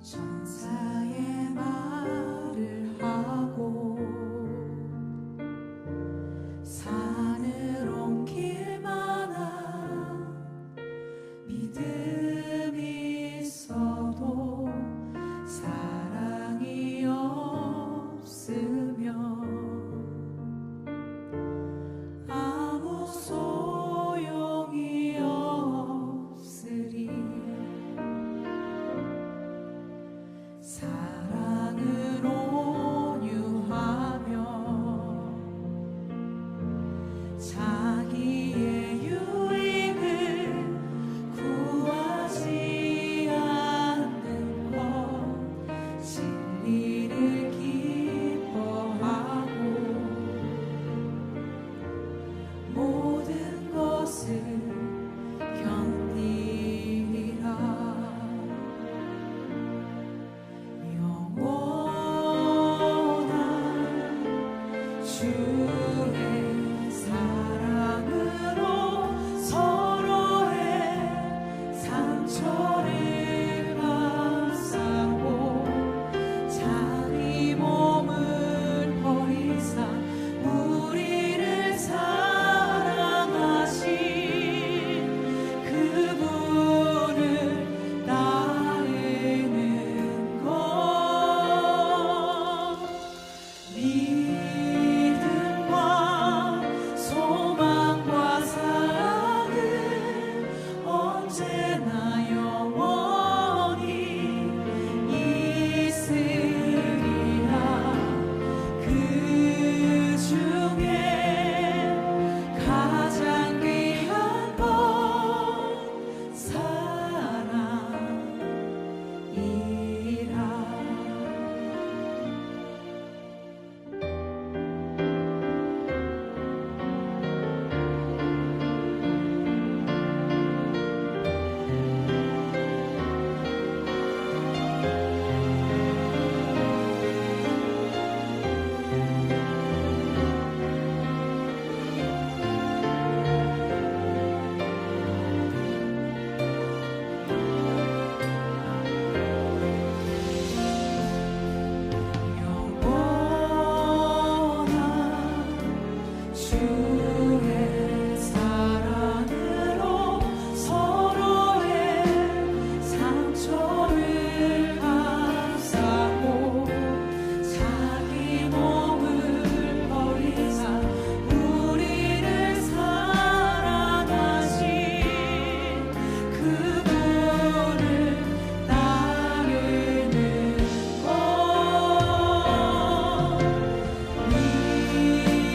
천사의 말을 하고 산을 옮길 만한 믿음이 있어도 사랑이 없으면 아무 소용이 없으리. 사랑은 온유하며 자기의 유익을 구하지 않는 것, 진리를 기뻐하고 모든 것을 견디리라. 영원한 주의 사랑으로 서로의 상처를 감싸고 자기 몸을 버리사 우리를 사랑하신 그분을 따르는 것, 믿음과 소망과 사랑은 언제나 영원히 있으리라. 그 중에 가장 귀한 건 사랑이라. 영원한 주의 사랑으로 서로의 상처를 감싸고 자기 몸을 버리사 우리를 사랑하신 그분을 따르는 것,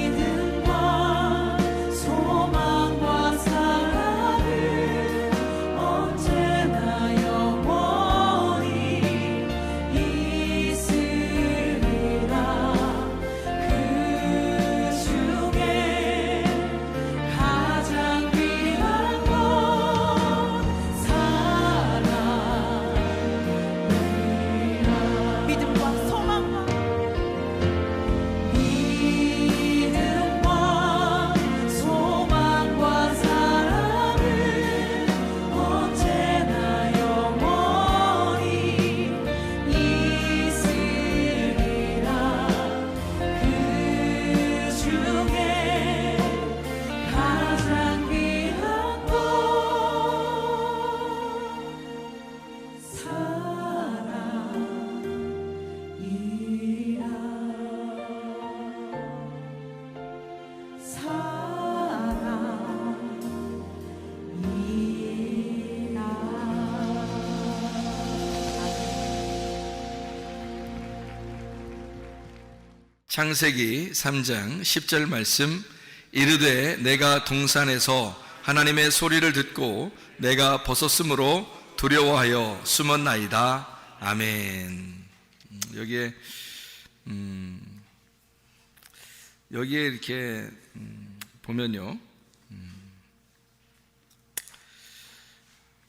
믿음과 소망과 사랑은 언제나 영원히 있으리라. 그 중에 가장 귀한 건 사랑이라. 믿음과 소망과 사랑은 언제나 영원히 있으리라. 그 중에 가장 귀한 건 창세기 3장 10절 말씀. 이르되 내가 동산에서 하나님의 소리를 듣고 내가 벗었으므로 두려워하여 숨었나이다. 아멘. 여기에 이렇게 보면요,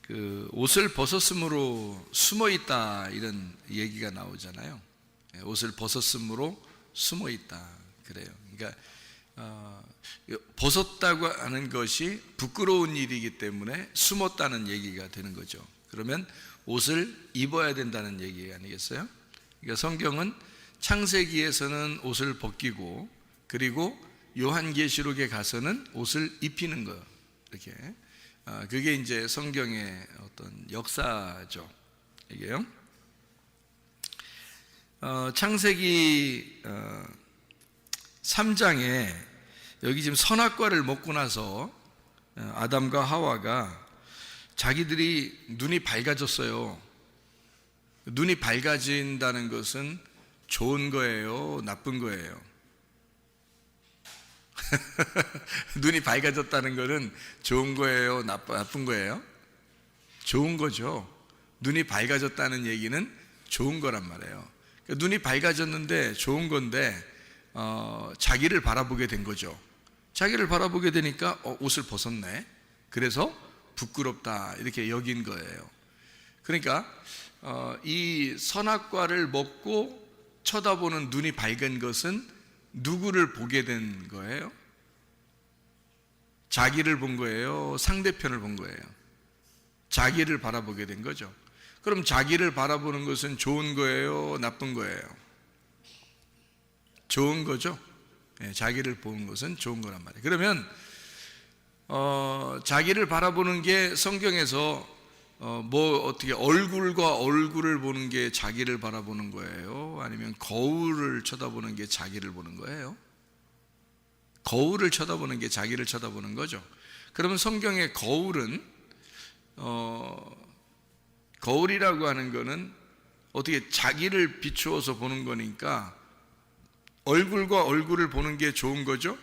그 옷을 벗었으므로 숨어 있다 이런 얘기가 나오잖아요. 옷을 벗었으므로 숨어 있다 그래요. 그러니까 벗었다고 하는 것이 부끄러운 일이기 때문에 숨었다는 얘기가 되는 거죠. 그러면 옷을 입어야 된다는 얘기 아니겠어요? 그러니까 성경은 창세기에서는 옷을 벗기고, 그리고 요한계시록에 가서는 옷을 입히는 거, 이렇게. 그게 이제 성경의 어떤 역사죠. 이게요. 창세기 3장에 여기 지금 선악과를 먹고 나서 아담과 하와가 자기들이 눈이 밝아졌어요. 눈이 밝아진다는 것은 좋은 거예요, 나쁜 거예요? 눈이 밝아졌다는 것은 좋은 거예요, 나쁜 거예요? 좋은 거죠. 눈이 밝아졌다는 얘기는 좋은 거란 말이에요. 그러니까 눈이 밝아졌는데 좋은 건데 자기를 바라보게 된 거죠. 자기를 바라보게 되니까 옷을 벗었네. 그래서 부끄럽다, 이렇게 여긴 거예요. 그러니까 이 선악과를 먹고 쳐다보는 눈이 밝은 것은 누구를 보게 된 거예요? 자기를 본 거예요? 상대편을 본 거예요? 자기를 바라보게 된 거죠. 그럼 자기를 바라보는 것은 좋은 거예요, 나쁜 거예요? 좋은 거죠. 자기를 보는 것은 좋은 거란 말이에요. 그러면 자기를 바라보는 게 성경에서 어떻게 얼굴과 얼굴을 보는 게 자기를 바라보는 거예요? 아니면 거울을 쳐다보는 게 자기를 보는 거예요? 거울을 쳐다보는 게 자기를 쳐다보는 거죠. 그러면 성경의 거울은 거울이라고 하는 거는 어떻게 자기를 비추어서 보는 거니까 얼굴과 얼굴을 보는 게 좋은 거죠.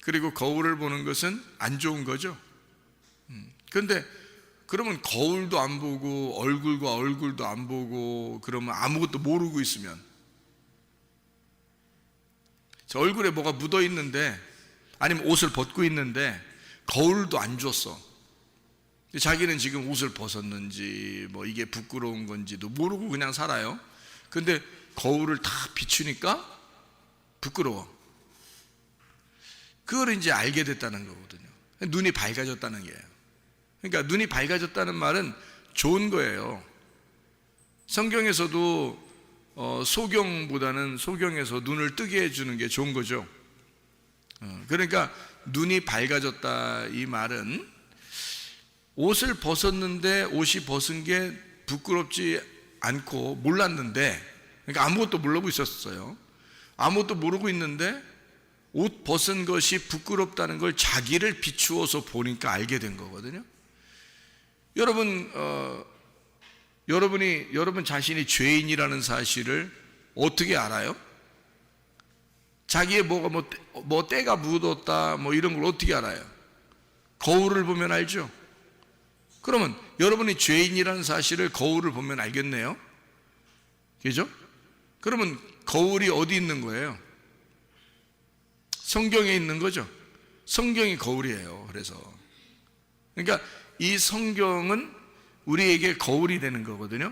그리고 거울을 보는 것은 안 좋은 거죠. 그런데 그러면 거울도 안 보고 얼굴과 얼굴도 안 보고 그러면 아무것도 모르고 있으면, 저 얼굴에 뭐가 묻어 있는데, 아니면 옷을 벗고 있는데 거울도 안 줬어. 자기는 지금 옷을 벗었는지 뭐 이게 부끄러운 건지도 모르고 그냥 살아요. 근데 거울을 다 비추니까 부끄러워. 그걸 이제 알게 됐다는 거거든요. 눈이 밝아졌다는 거예요. 그러니까 눈이 밝아졌다는 말은 좋은 거예요. 성경에서도 소경보다는 소경에서 눈을 뜨게 해주는 게 좋은 거죠. 그러니까 눈이 밝아졌다, 이 말은 옷을 벗었는데 옷이 벗은 게 부끄럽지 않고 몰랐는데, 그러니까 아무것도 모르고 있었어요. 아무것도 모르고 있는데 옷 벗은 것이 부끄럽다는 걸 자기를 비추어서 보니까 알게 된 거거든요. 여러분 자신이 죄인이라는 사실을 어떻게 알아요? 자기의 뭐가 뭐 때가 묻었다 뭐 이런 걸 어떻게 알아요? 거울을 보면 알죠. 그러면 여러분이 죄인이라는 사실을 거울을 보면 알겠네요. 그죠? 그러면 거울이 어디 있는 거예요? 성경에 있는 거죠. 성경이 거울이에요. 그래서 그러니까 이 성경은 우리에게 거울이 되는 거거든요.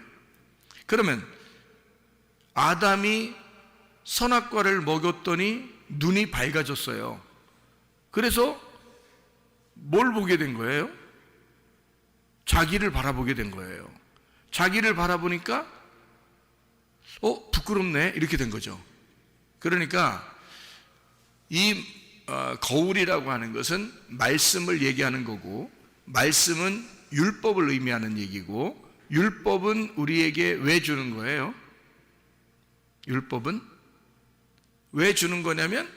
그러면 아담이 선악과를 먹었더니 눈이 밝아졌어요. 그래서 뭘 보게 된 거예요? 자기를 바라보게 된 거예요. 자기를 바라보니까 부끄럽네, 이렇게 된 거죠. 그러니까 이 거울이라고 하는 것은 말씀을 얘기하는 거고, 말씀은 율법을 의미하는 얘기고, 율법은 우리에게 왜 주는 거예요? 율법은 왜 주는 거냐면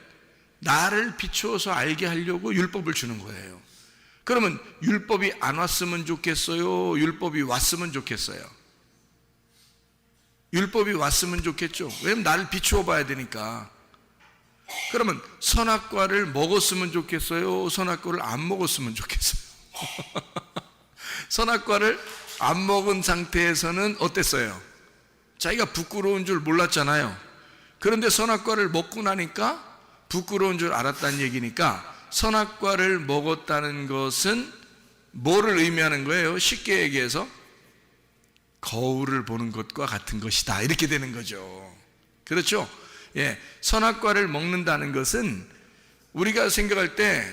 나를 비추어서 알게 하려고 율법을 주는 거예요. 그러면 율법이 안 왔으면 좋겠어요? 율법이 왔으면 좋겠어요? 율법이 왔으면 좋겠죠. 왜냐면 나를 비추어 봐야 되니까. 그러면 선악과를 먹었으면 좋겠어요? 선악과를 안 먹었으면 좋겠어요? 선악과를 안 먹은 상태에서는 어땠어요? 자기가 부끄러운 줄 몰랐잖아요. 그런데 선악과를 먹고 나니까 부끄러운 줄 알았다는 얘기니까, 선악과를 먹었다는 것은 뭐를 의미하는 거예요? 쉽게 얘기해서 거울을 보는 것과 같은 것이다, 이렇게 되는 거죠. 그렇죠? 예, 선악과를 먹는다는 것은 우리가 생각할 때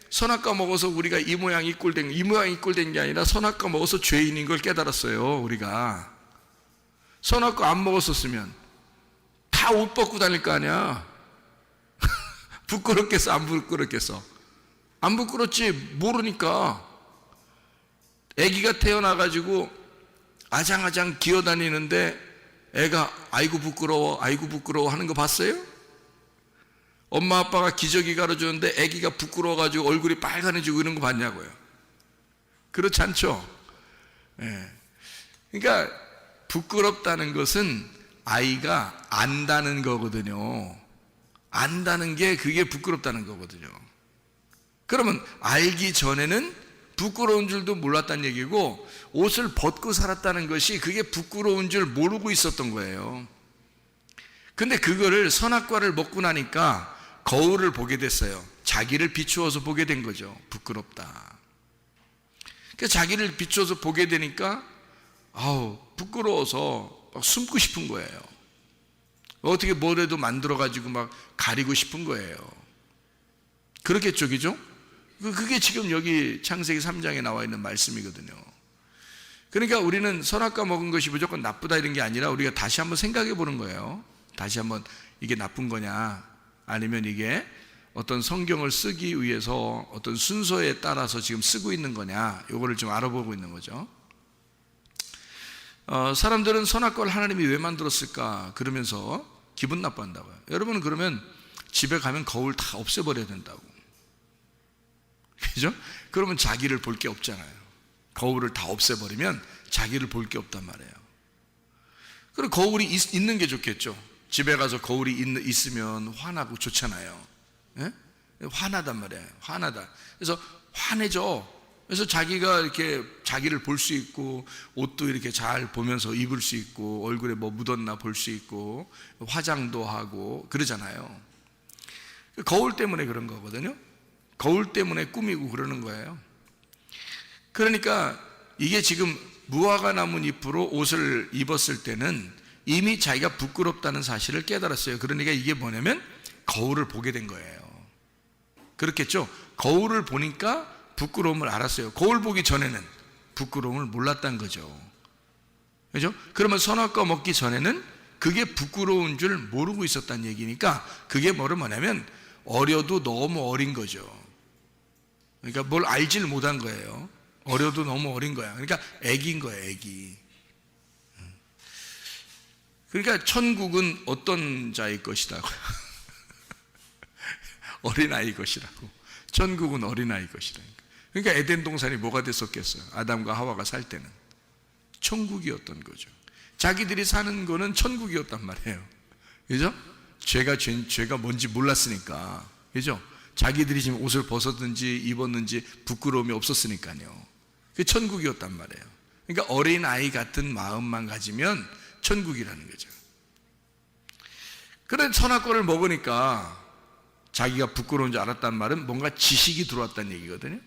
선악과 먹어서 우리가 이 모양 이 꼴 된 게 아니라 선악과 먹어서 죄인인 걸 깨달았어요. 우리가 선악과 안 먹었었으면 다 옷 벗고 다닐 거 아니야. 부끄럽겠어 안 부끄럽겠어? 안 부끄럽지. 모르니까. 아기가 태어나가지고 아장아장 기어다니는데 애가 아이고 부끄러워 하는 거 봤어요? 엄마 아빠가 기저귀 갈아주는데 아기가 부끄러워가지고 얼굴이 빨간해지고 이런 거 봤냐고요? 그렇지 않죠? 예. 그러니까 부끄럽다는 것은 아이가 안다는 거거든요. 안다는 게 그게 부끄럽다는 거거든요. 그러면 알기 전에는 부끄러운 줄도 몰랐다는 얘기고, 옷을 벗고 살았다는 것이 그게 부끄러운 줄 모르고 있었던 거예요. 근데 그거를 선악과를 먹고 나니까 거울을 보게 됐어요. 자기를 비추어서 보게 된 거죠. 부끄럽다. 자기를 비추어서 보게 되니까 부끄러워서 막 숨고 싶은 거예요. 어떻게 뭐라도 만들어가지고 막 가리고 싶은 거예요. 그렇겠죠, 그죠? 그게 지금 여기 창세기 3장에 나와 있는 말씀이거든요. 그러니까 우리는 선악과 먹은 것이 무조건 나쁘다 이런 게 아니라 우리가 다시 한번 생각해 보는 거예요. 다시 한번 이게 나쁜 거냐, 아니면 이게 어떤 성경을 쓰기 위해서 어떤 순서에 따라서 지금 쓰고 있는 거냐, 이거를 좀 알아보고 있는 거죠. 사람들은 선악과를 하나님이 왜 만들었을까 그러면서 기분 나빠한다고요. 여러분은 그러면 집에 가면 거울 다 없애버려야 된다고. 그죠? 그러면 자기를 볼 게 없잖아요. 거울을 다 없애버리면 자기를 볼 게 없단 말이에요. 그리고 거울이 있는 게 좋겠죠. 집에 가서 거울이 있으면 화나고 좋잖아요. 예? 화나단 말이에요. 화나다. 그래서 화내죠. 그래서 자기가 이렇게 자기를 볼 수 있고, 옷도 이렇게 잘 보면서 입을 수 있고, 얼굴에 뭐 묻었나 볼 수 있고, 화장도 하고 그러잖아요. 거울 때문에 그런 거거든요. 거울 때문에 꾸미고 그러는 거예요. 그러니까 이게 지금 무화과 나뭇잎으로 옷을 입었을 때는 이미 자기가 부끄럽다는 사실을 깨달았어요. 그러니까 이게 뭐냐면 거울을 보게 된 거예요. 그렇겠죠? 거울을 보니까 부끄러움을 알았어요. 거울 보기 전에는 부끄러움을 몰랐다는 거죠. 그죠? 그러면 선악과 먹기 전에는 그게 부끄러운 줄 모르고 있었다는 얘기니까, 그게 뭐냐면 어려도 너무 어린 거죠. 그러니까 뭘 알지를 못한 거예요. 어려도 너무 어린 거야. 그러니까 애기인 거예요, 애기. 그러니까 천국은 어떤 자의 것이라고요? 어린아이 것이라고. 천국은 어린아이 것이라니까. 그러니까 에덴 동산이 뭐가 됐었겠어요? 아담과 하와가 살 때는 천국이었던 거죠. 자기들이 사는 거는 천국이었단 말이에요. 그죠? 죄가 뭔지 몰랐으니까. 그죠? 자기들이 지금 옷을 벗었든지 입었는지 부끄러움이 없었으니까요. 그게 천국이었단 말이에요. 그러니까 어린아이 같은 마음만 가지면 천국이라는 거죠. 그런 선악과를 먹으니까 자기가 부끄러운 줄 알았단 말은 뭔가 지식이 들어왔다는 얘기거든요.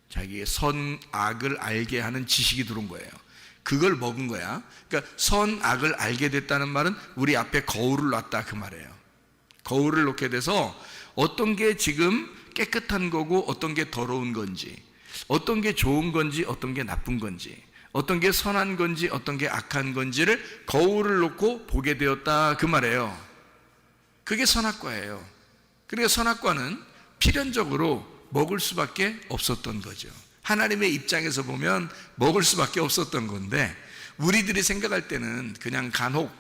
자기의 선악을 알게 하는 지식이 들어온 거예요. 그걸 먹은 거야. 그러니까 선악을 알게 됐다는 말은 우리 앞에 거울을 놨다 그 말이에요. 거울을 놓게 돼서 어떤 게 지금 깨끗한 거고 어떤 게 더러운 건지, 어떤 게 좋은 건지 어떤 게 나쁜 건지, 어떤 게 선한 건지 어떤 게 악한 건지를 거울을 놓고 보게 되었다 그 말이에요. 그게 선악과예요. 그러니까 선악과는 필연적으로 먹을 수밖에 없었던 거죠. 하나님의 입장에서 보면 먹을 수밖에 없었던 건데, 우리들이 생각할 때는 그냥 간혹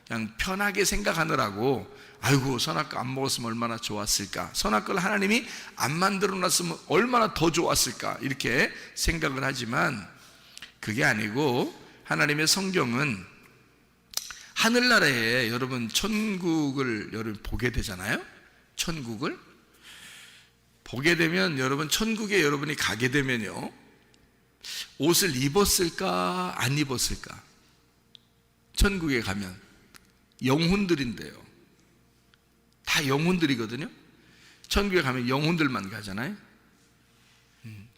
그냥 편하게 생각하느라고 아이고 선악과 안 먹었으면 얼마나 좋았을까, 선악과를 하나님이 안 만들어 놨으면 얼마나 더 좋았을까, 이렇게 생각을 하지만 그게 아니고, 하나님의 성경은 하늘나라에 여러분 천국을 여러분 보게 되잖아요. 천국을 보게 되면 여러분 천국에 여러분이 가게 되면요, 옷을 입었을까 안 입었을까? 천국에 가면 영혼들인데요, 다 영혼들이거든요. 천국에 가면 영혼들만 가잖아요.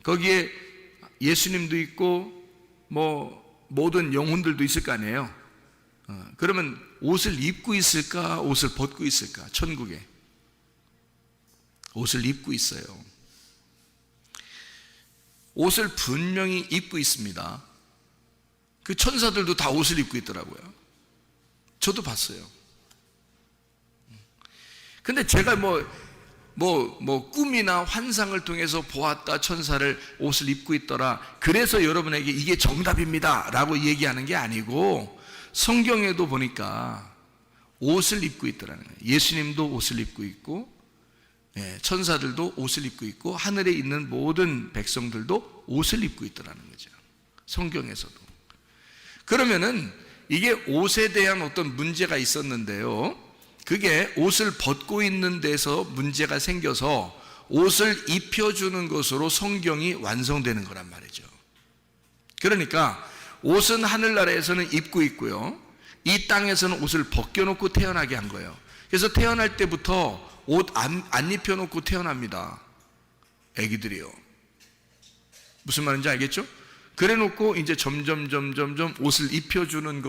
거기에 예수님도 있고 뭐 모든 영혼들도 있을 거 아니에요. 그러면 옷을 입고 있을까 옷을 벗고 있을까? 천국에 옷을 입고 있어요. 옷을 분명히 입고 있습니다. 그 천사들도 다 옷을 입고 있더라고요. 저도 봤어요. 근데 제가 꿈이나 환상을 통해서 보았다, 천사를 옷을 입고 있더라, 그래서 여러분에게 이게 정답입니다 라고 얘기하는 게 아니고, 성경에도 보니까 옷을 입고 있더라는 거예요. 예수님도 옷을 입고 있고, 천사들도 옷을 입고 있고, 하늘에 있는 모든 백성들도 옷을 입고 있더라는 거죠. 성경에서도. 그러면은 이게 옷에 대한 어떤 문제가 있었는데요, 그게 옷을 벗고 있는 데서 문제가 생겨서 옷을 입혀주는 것으로 성경이 완성되는 거란 말이죠. 그러니까 옷은 하늘나라에서는 입고 있고요, 이 땅에서는 옷을 벗겨놓고 태어나게 한 거예요. 그래서 태어날 때부터 옷 안 입혀놓고 태어납니다. 애기들이요. 무슨 말인지 알겠죠? 그래 놓고 이제 점점 옷을 입혀주는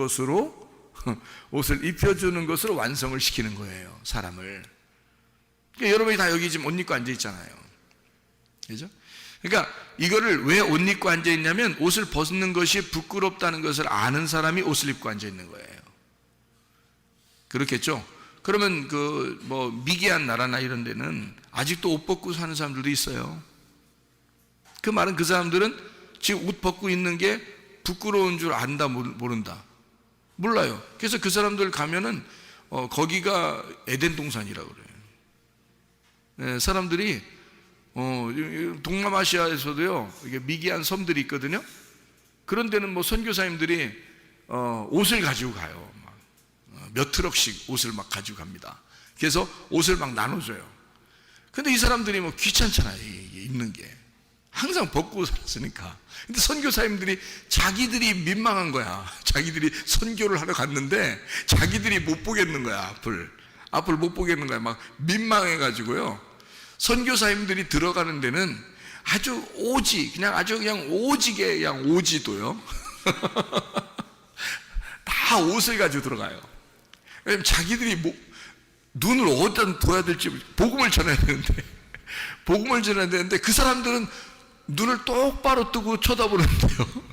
것으로 완성을 시키는 거예요, 사람을. 그러니까 여러분이 다 여기 지금 옷 입고 앉아 있잖아요. 그죠? 그러니까 이거를 왜 옷 입고 앉아 있냐면, 옷을 벗는 것이 부끄럽다는 것을 아는 사람이 옷을 입고 앉아 있는 거예요. 그렇겠죠? 그러면 미개한 나라나 이런 데는 아직도 옷 벗고 사는 사람들도 있어요. 그 말은 그 사람들은 지금 옷 벗고 있는 게 부끄러운 줄 안다, 모른다? 몰라요. 그래서 그 사람들 가면은 거기가 에덴 동산이라고 그래요. 사람들이 동남아시아에서도요, 이게 미개한 섬들이 있거든요. 그런 데는 선교사님들이 옷을 가지고 가요. 몇 트럭씩 옷을 막 가지고 갑니다. 그래서 옷을 막 나눠줘요. 근데 이 사람들이 귀찮잖아요, 입는 게. 항상 벗고 살았으니까. 근데 선교사님들이 자기들이 민망한 거야. 자기들이 선교를 하러 갔는데 자기들이 못 보겠는 거야, 앞을 못 보겠는 거야. 막 민망해가지고요, 선교사님들이 들어가는 데는 아주 그냥 오지게 그냥 오지도요 다 옷을 가지고 들어가요. 왜냐면 자기들이 눈을 어디다 둬야 될지, 복음을 전해야 되는데 그 사람들은 눈을 똑바로 뜨고 쳐다보는데요,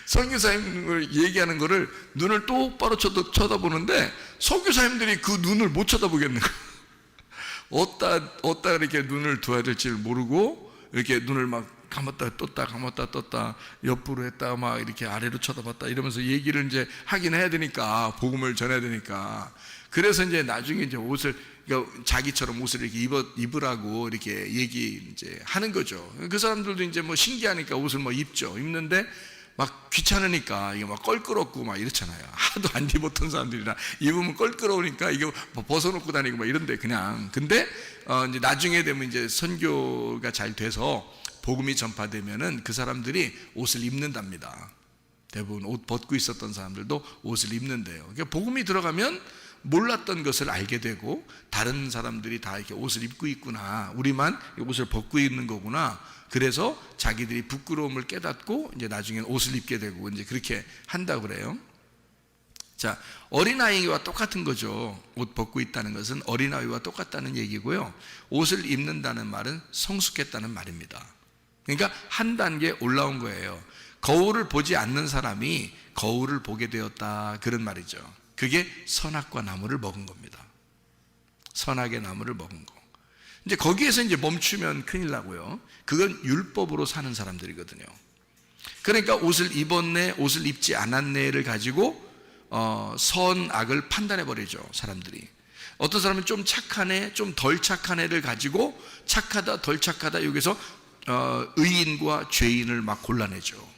선교사님을 얘기하는 거를 눈을 똑바로 쳐다보는데 선교사님들이 그 눈을 못 쳐다보겠는 거예요. 어디다 이렇게 눈을 둬야 될지 모르고 이렇게 눈을 막 감았다 떴다 옆으로 했다 막 이렇게 아래로 쳐다봤다 이러면서 얘기를 이제 하긴 해야 되니까, 복음을 전해야 되니까. 그래서 이제 나중에 이제 그러니까 자기처럼 옷을 이렇게 입으라고 이렇게 이제 하는 거죠. 그 사람들도 이제 신기하니까 옷을 입는데 막 귀찮으니까 이게 막 껄끄럽고 막 이렇잖아요. 하도 안 입었던 사람들이라 입으면 껄끄러우니까 이게 벗어놓고 다니고 막 이런데 그냥. 근데 이제 나중에 되면 이제 선교가 잘 돼서 복음이 전파되면은 그 사람들이 옷을 입는답니다. 대부분 옷 벗고 있었던 사람들도 옷을 입는데요. 그러니까 복음이 들어가면 몰랐던 것을 알게 되고, 다른 사람들이 다 이렇게 옷을 입고 있구나, 우리만 옷을 벗고 있는 거구나. 그래서 자기들이 부끄러움을 깨닫고 이제 나중에는 옷을 입게 되고 이제 그렇게 한다고 그래요. 자, 어린아이와 똑같은 거죠. 옷 벗고 있다는 것은 어린아이와 똑같다는 얘기고요. 옷을 입는다는 말은 성숙했다는 말입니다. 그러니까 한 단계 올라온 거예요. 거울을 보지 않는 사람이 거울을 보게 되었다, 그런 말이죠. 그게 선악과 나무를 먹은 겁니다. 선악의 나무를 먹은 거. 이제 거기에서 이제 멈추면 큰일 나고요. 그건 율법으로 사는 사람들이거든요. 그러니까 옷을 입었네, 옷을 입지 않았네를 가지고 선악을 판단해 버리죠, 사람들이. 어떤 사람은 좀 착하네, 좀 덜 착한 애를 가지고 착하다, 덜 착하다, 여기서 의인과 죄인을 막 골라내죠.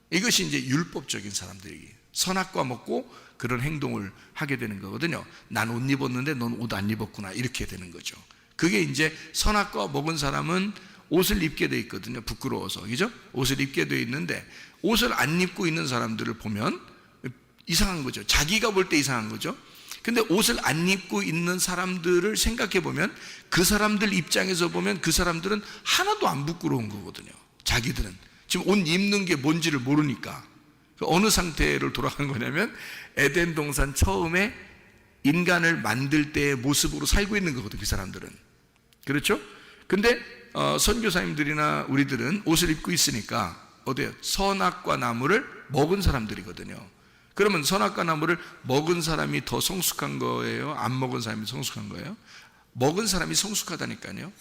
이것이 이제 율법적인 사람들이 선악과 먹고 그런 행동을 하게 되는 거거든요. 난 옷 입었는데 넌 옷 안 입었구나, 이렇게 되는 거죠. 그게 이제 선악과 먹은 사람은 옷을 입게 돼 있거든요. 부끄러워서, 그죠? 옷을 입게 돼 있는데 옷을 안 입고 있는 사람들을 보면 이상한 거죠. 자기가 볼 때 이상한 거죠. 근데 옷을 안 입고 있는 사람들을 생각해 보면, 그 사람들 입장에서 보면 그 사람들은 하나도 안 부끄러운 거거든요. 자기들은 지금 옷 입는 게 뭔지를 모르니까. 어느 상태를 돌아간 거냐면 에덴 동산 처음에 인간을 만들 때의 모습으로 살고 있는 거거든요, 그 사람들은. 그렇죠? 근데 선교사님들이나 우리들은 옷을 입고 있으니까 어때요? 선악과 나무를 먹은 사람들이거든요. 그러면 선악과 나무를 먹은 사람이 더 성숙한 거예요? 안 먹은 사람이 성숙한 거예요? 먹은 사람이 성숙하다니까요.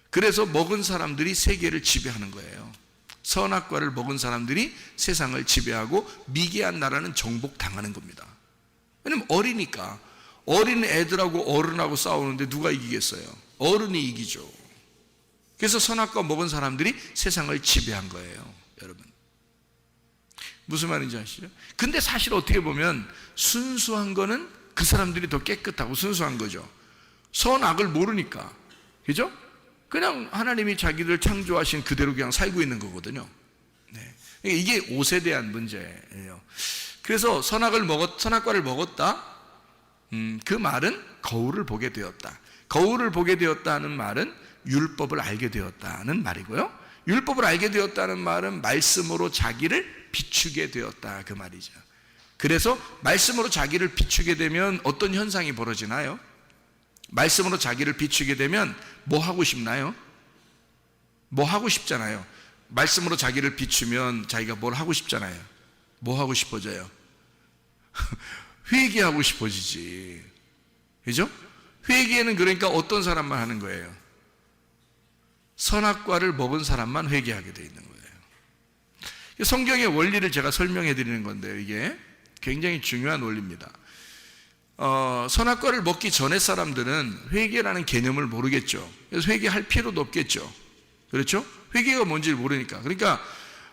그래서 먹은 사람들이 세계를 지배하는 거예요. 선악과를 먹은 사람들이 세상을 지배하고 미개한 나라는 정복당하는 겁니다. 왜냐면 어리니까. 어린 애들하고 어른하고 싸우는데 누가 이기겠어요? 어른이 이기죠. 그래서 선악과 먹은 사람들이 세상을 지배한 거예요, 여러분. 무슨 말인지 아시죠? 근데 사실 어떻게 보면 순수한 거는 그 사람들이 더 깨끗하고 순수한 거죠. 선악을 모르니까. 그죠? 그냥 하나님이 자기들 창조하신 그대로 그냥 살고 있는 거거든요. 네. 이게 옷에 대한 문제예요. 그래서 선악과를 먹었다. 그 말은 거울을 보게 되었다. 거울을 보게 되었다는 말은 율법을 알게 되었다는 말이고요. 율법을 알게 되었다는 말은 말씀으로 자기를 비추게 되었다, 그 말이죠. 그래서 말씀으로 자기를 비추게 되면 어떤 현상이 벌어지나요? 말씀으로 자기를 비추게 되면 뭐 하고 싶나요? 뭐 하고 싶잖아요. 말씀으로 자기를 비추면 자기가 뭘 하고 싶잖아요. 뭐 하고 싶어져요? 회개하고 싶어지지. 그죠? 회개는 그러니까 어떤 사람만 하는 거예요? 선악과를 먹은 사람만 회개하게 돼 있는 거예요. 성경의 원리를 제가 설명해 드리는 건데요. 이게 굉장히 중요한 원리입니다. 선악과를 먹기 전에 사람들은 회개라는 개념을 모르겠죠. 그래서 회개할 필요도 없겠죠. 그렇죠? 회개가 뭔지를 모르니까. 그러니까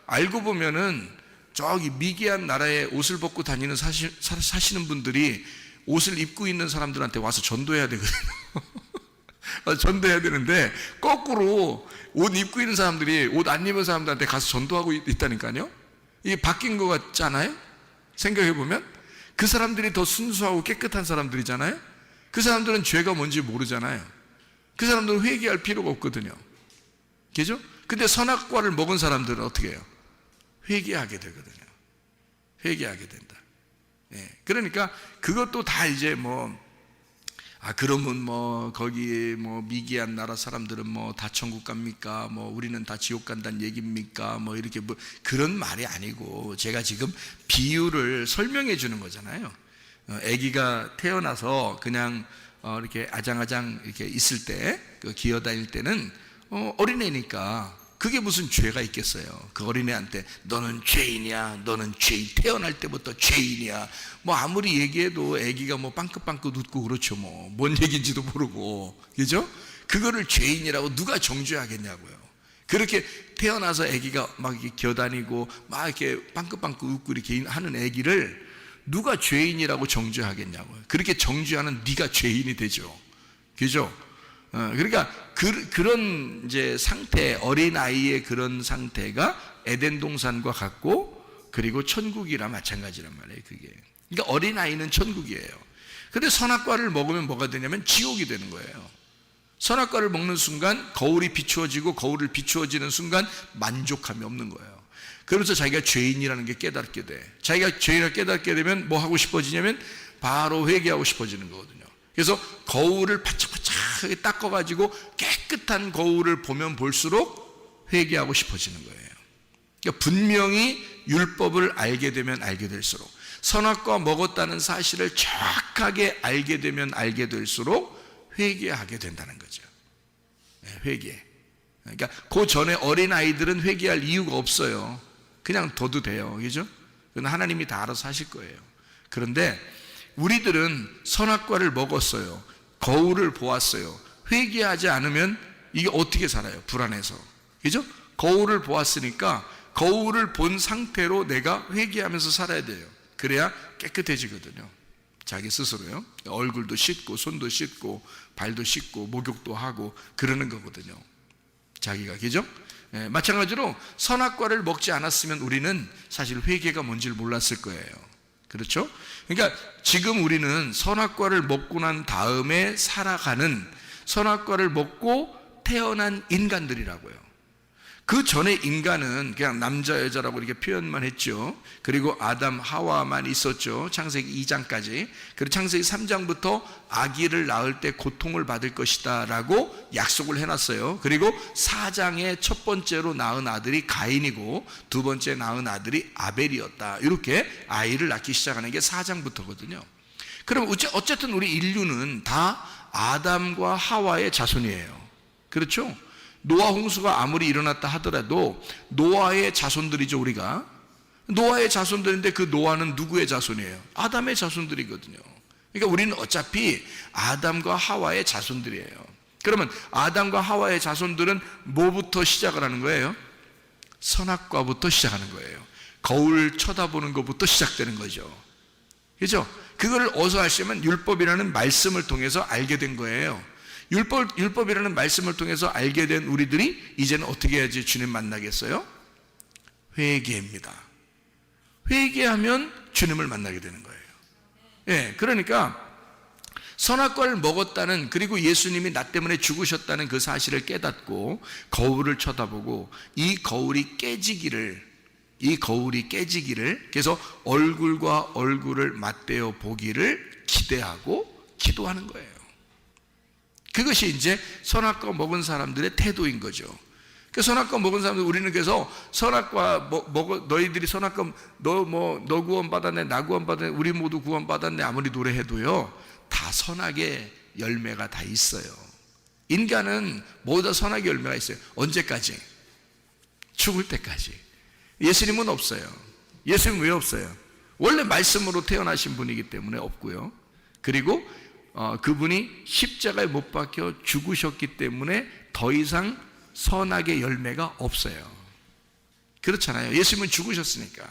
알고 보면은 저기 미개한 나라에 옷을 벗고 다니는 사시는 분들이 옷을 입고 있는 사람들한테 와서 전도해야 되거든요. 전도해야 되는데 거꾸로 옷 입고 있는 사람들이 옷 안 입은 사람들한테 가서 전도하고 있다니까요. 이게 바뀐 것 같잖아요. 생각해 보면 그 사람들이 더 순수하고 깨끗한 사람들이잖아요. 그 사람들은 죄가 뭔지 모르잖아요. 그 사람들은 회개할 필요가 없거든요. 그죠? 근데 선악과를 먹은 사람들은 어떻게 해요? 회개하게 되거든요. 회개하게 된다. 예. 그러니까 그것도 다 이제 그러면 거기 미개한 나라 사람들은 다 천국 갑니까? 우리는 다 지옥 간다는 얘기입니까? 이렇게 그런 말이 아니고 제가 지금 비유를 설명해 주는 거잖아요. 아기가 태어나서 그냥 이렇게 아장아장 이렇게 있을 때, 기어 다닐 때는 어린애니까 그게 무슨 죄가 있겠어요. 그 어린애한테 너는 죄인이야, 너는 죄인, 태어날 때부터 죄인이야. 아무리 얘기해도 아기가 빵긋빵긋 웃고 그렇죠. 뭔 얘기인지도 모르고, 그죠? 그거를 죄인이라고 누가 정죄하겠냐고요. 그렇게 태어나서 아기가 막 이렇게 기어다니고 막 이렇게 빵긋빵긋 웃고 이렇게 하는 아기를 누가 죄인이라고 정죄하겠냐고요. 그렇게 정죄하는 네가 죄인이 되죠. 그죠? 그러니까 그런 이제 상태, 어린 아이의 그런 상태가 에덴 동산과 같고, 그리고 천국이라 마찬가지란 말이에요. 그게. 그러니까 어린 아이는 천국이에요. 근데 선악과를 먹으면 뭐가 되냐면 지옥이 되는 거예요. 선악과를 먹는 순간 거울이 비추어지고, 거울을 비추어지는 순간 만족함이 없는 거예요. 그러면서 자기가 죄인이라는 게 깨닫게 돼. 자기가 죄인을 깨닫게 되면 뭐 하고 싶어지냐면 바로 회개하고 싶어지는 거거든요. 그래서 거울을 바짝바짝하게 닦아가지고 깨끗한 거울을 보면 볼수록 회개하고 싶어지는 거예요. 그러니까 분명히 율법을 알게 되면 알게 될수록, 선악과 먹었다는 사실을 정확하게 알게 되면 알게 될수록 회개하게 된다는 거죠. 회개. 그러니까 그 전에 어린 아이들은 회개할 이유가 없어요. 그냥 둬도 돼요. 그죠? 그건 하나님이 다 알아서 하실 거예요. 그런데 우리들은 선악과를 먹었어요. 거울을 보았어요. 회개하지 않으면 이게 어떻게 살아요? 불안해서. 그죠? 거울을 보았으니까 거울을 본 상태로 내가 회개하면서 살아야 돼요. 그래야 깨끗해지거든요. 자기 스스로요. 얼굴도 씻고 손도 씻고 발도 씻고 목욕도 하고 그러는 거거든요. 자기가. 그죠? 마찬가지로 선악과를 먹지 않았으면 우리는 사실 회개가 뭔지를 몰랐을 거예요. 그렇죠? 그러니까 지금 우리는 선악과를 먹고 난 다음에 살아가는, 선악과를 먹고 태어난 인간들이라고요. 그 전에 인간은 그냥 남자 여자라고 이렇게 표현만 했죠. 그리고 아담 하와만 있었죠. 창세기 2장까지. 그리고 창세기 3장부터 아기를 낳을 때 고통을 받을 것이다 라고 약속을 해놨어요. 그리고 4장에 첫 번째로 낳은 아들이 가인이고 두 번째 낳은 아들이 아벨이었다. 이렇게 아이를 낳기 시작하는 게 4장부터거든요. 그럼 어쨌든 우리 인류는 다 아담과 하와의 자손이에요. 그렇죠? 노아 홍수가 아무리 일어났다 하더라도 노아의 자손들이죠. 우리가 노아의 자손들인데 그 노아는 누구의 자손이에요? 아담의 자손들이거든요. 그러니까 우리는 어차피 아담과 하와의 자손들이에요. 그러면 아담과 하와의 자손들은 뭐부터 시작을 하는 거예요? 선악과부터 시작하는 거예요. 거울 쳐다보는 것부터 시작되는 거죠. 그렇죠? 그거를 어디서 아시면 율법이라는 말씀을 통해서 알게 된 거예요. 율법이라는 말씀을 통해서 알게 된 우리들이 이제는 어떻게 해야지 주님 만나겠어요? 회개입니다. 회개하면 주님을 만나게 되는 거예요. 예, 그러니까 선악과를 먹었다는, 그리고 예수님이 나 때문에 죽으셨다는 그 사실을 깨닫고 거울을 쳐다보고 이 거울이 깨지기를, 그래서 얼굴과 얼굴을 맞대어 보기를 기대하고 기도하는 거예요. 그것이 이제 선악과 먹은 사람들의 태도인 거죠. 그 선악과 먹은 사람들, 우리는 그래서 선악과 너희들이 선악과 너 구원 받았네, 나 구원 받았네, 우리 모두 구원 받았네 아무리 노래해도요 다 선악의 열매가 다 있어요. 인간은 모두 다 선악의 열매가 있어요. 언제까지? 죽을 때까지. 예수님은 없어요. 예수님 왜 없어요? 원래 말씀으로 태어나신 분이기 때문에 없고요. 그리고 그분이 십자가에 못 박혀 죽으셨기 때문에 더 이상 선악의 열매가 없어요. 그렇잖아요. 예수님은 죽으셨으니까,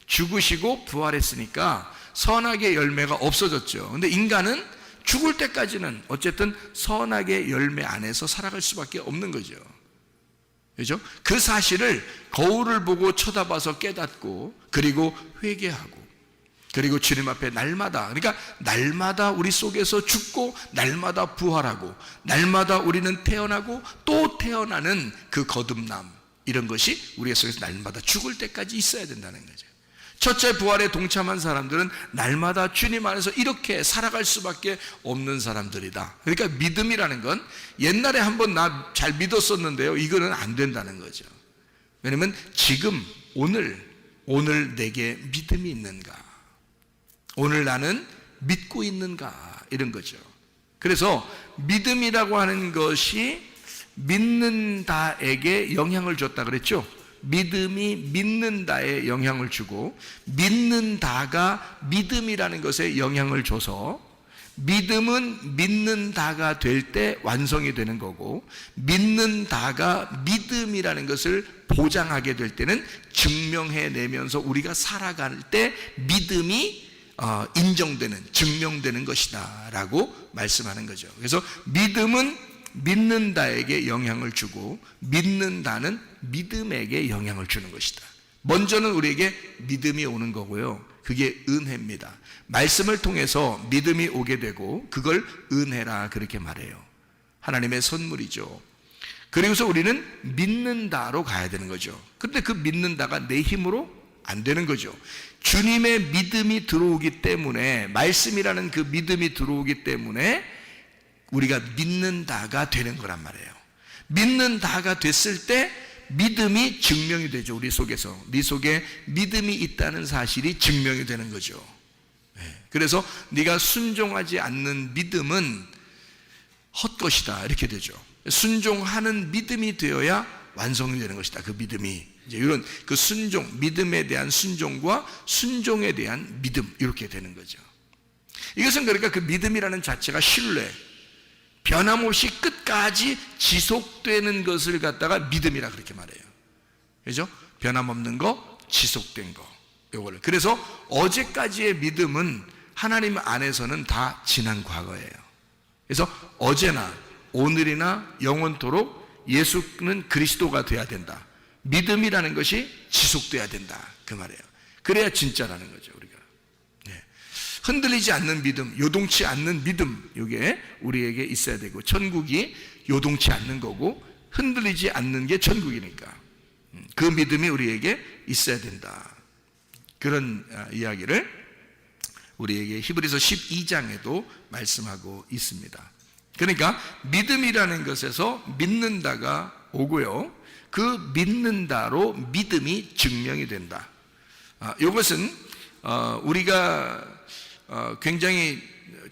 죽으시고 부활했으니까 선악의 열매가 없어졌죠. 근데 인간은 죽을 때까지는 어쨌든 선악의 열매 안에서 살아갈 수밖에 없는 거죠. 그렇죠? 그 사실을 거울을 보고 쳐다봐서 깨닫고, 그리고 회개하고, 그리고 주님 앞에 날마다, 그러니까 날마다 우리 속에서 죽고 날마다 부활하고 날마다 우리는 태어나고 또 태어나는 그 거듭남, 이런 것이 우리 속에서 날마다 죽을 때까지 있어야 된다는 거죠. 첫째 부활에 동참한 사람들은 날마다 주님 안에서 이렇게 살아갈 수밖에 없는 사람들이다. 그러니까 믿음이라는 건 옛날에 한번 나 잘 믿었었는데요, 이거는 안 된다는 거죠. 왜냐면 지금 오늘 내게 믿음이 있는가, 오늘 나는 믿고 있는가, 이런 거죠. 그래서 믿음이라고 하는 것이 믿는다에게 영향을 줬다 그랬죠. 믿음이 믿는다에 영향을 주고, 믿는다가 믿음이라는 것에 영향을 줘서, 믿음은 믿는다가 될 때 완성이 되는 거고, 믿는다가 믿음이라는 것을 보장하게 될 때는 증명해내면서 우리가 살아갈 때 믿음이 인정되는, 증명되는 것이다 라고 말씀하는 거죠. 그래서 믿음은 믿는다에게 영향을 주고, 믿는다는 믿음에게 영향을 주는 것이다. 먼저는 우리에게 믿음이 오는 거고요, 그게 은혜입니다. 말씀을 통해서 믿음이 오게 되고 그걸 은혜라 그렇게 말해요. 하나님의 선물이죠. 그리고서 우리는 믿는다로 가야 되는 거죠. 그런데 그 믿는다가 내 힘으로 안 되는 거죠. 주님의 믿음이 들어오기 때문에, 말씀이라는 그 믿음이 들어오기 때문에 우리가 믿는다가 되는 거란 말이에요. 믿는다가 됐을 때 믿음이 증명이 되죠. 우리 속에서, 네 속에 믿음이 있다는 사실이 증명이 되는 거죠. 그래서 네가 순종하지 않는 믿음은 헛것이다, 이렇게 되죠. 순종하는 믿음이 되어야 완성이 되는 것이다. 그 믿음이 이제 이런 그 순종, 믿음에 대한 순종과 순종에 대한 믿음, 이렇게 되는 거죠. 이것은 그러니까 그 믿음이라는 자체가 신뢰, 변함없이 끝까지 지속되는 것을 갖다가 믿음이라 그렇게 말해요. 그죠? 변함없는 거, 지속된 거, 요거를. 그래서 어제까지의 믿음은 하나님 안에서는 다 지난 과거예요. 그래서 어제나 오늘이나 영원토록 예수는 그리스도가 돼야 된다. 믿음이라는 것이 지속돼야 된다, 그 말이에요. 그래야 진짜라는 거죠, 우리가. 흔들리지 않는 믿음, 요동치 않는 믿음, 이게 우리에게 있어야 되고, 천국이 요동치 않는 거고 흔들리지 않는 게 천국이니까. 그 믿음이 우리에게 있어야 된다. 그런 이야기를 우리에게 히브리서 12장에도 말씀하고 있습니다. 그러니까 믿음이라는 것에서 믿는다가 오고요, 그 믿는다로 믿음이 증명이 된다. 이것은 우리가 굉장히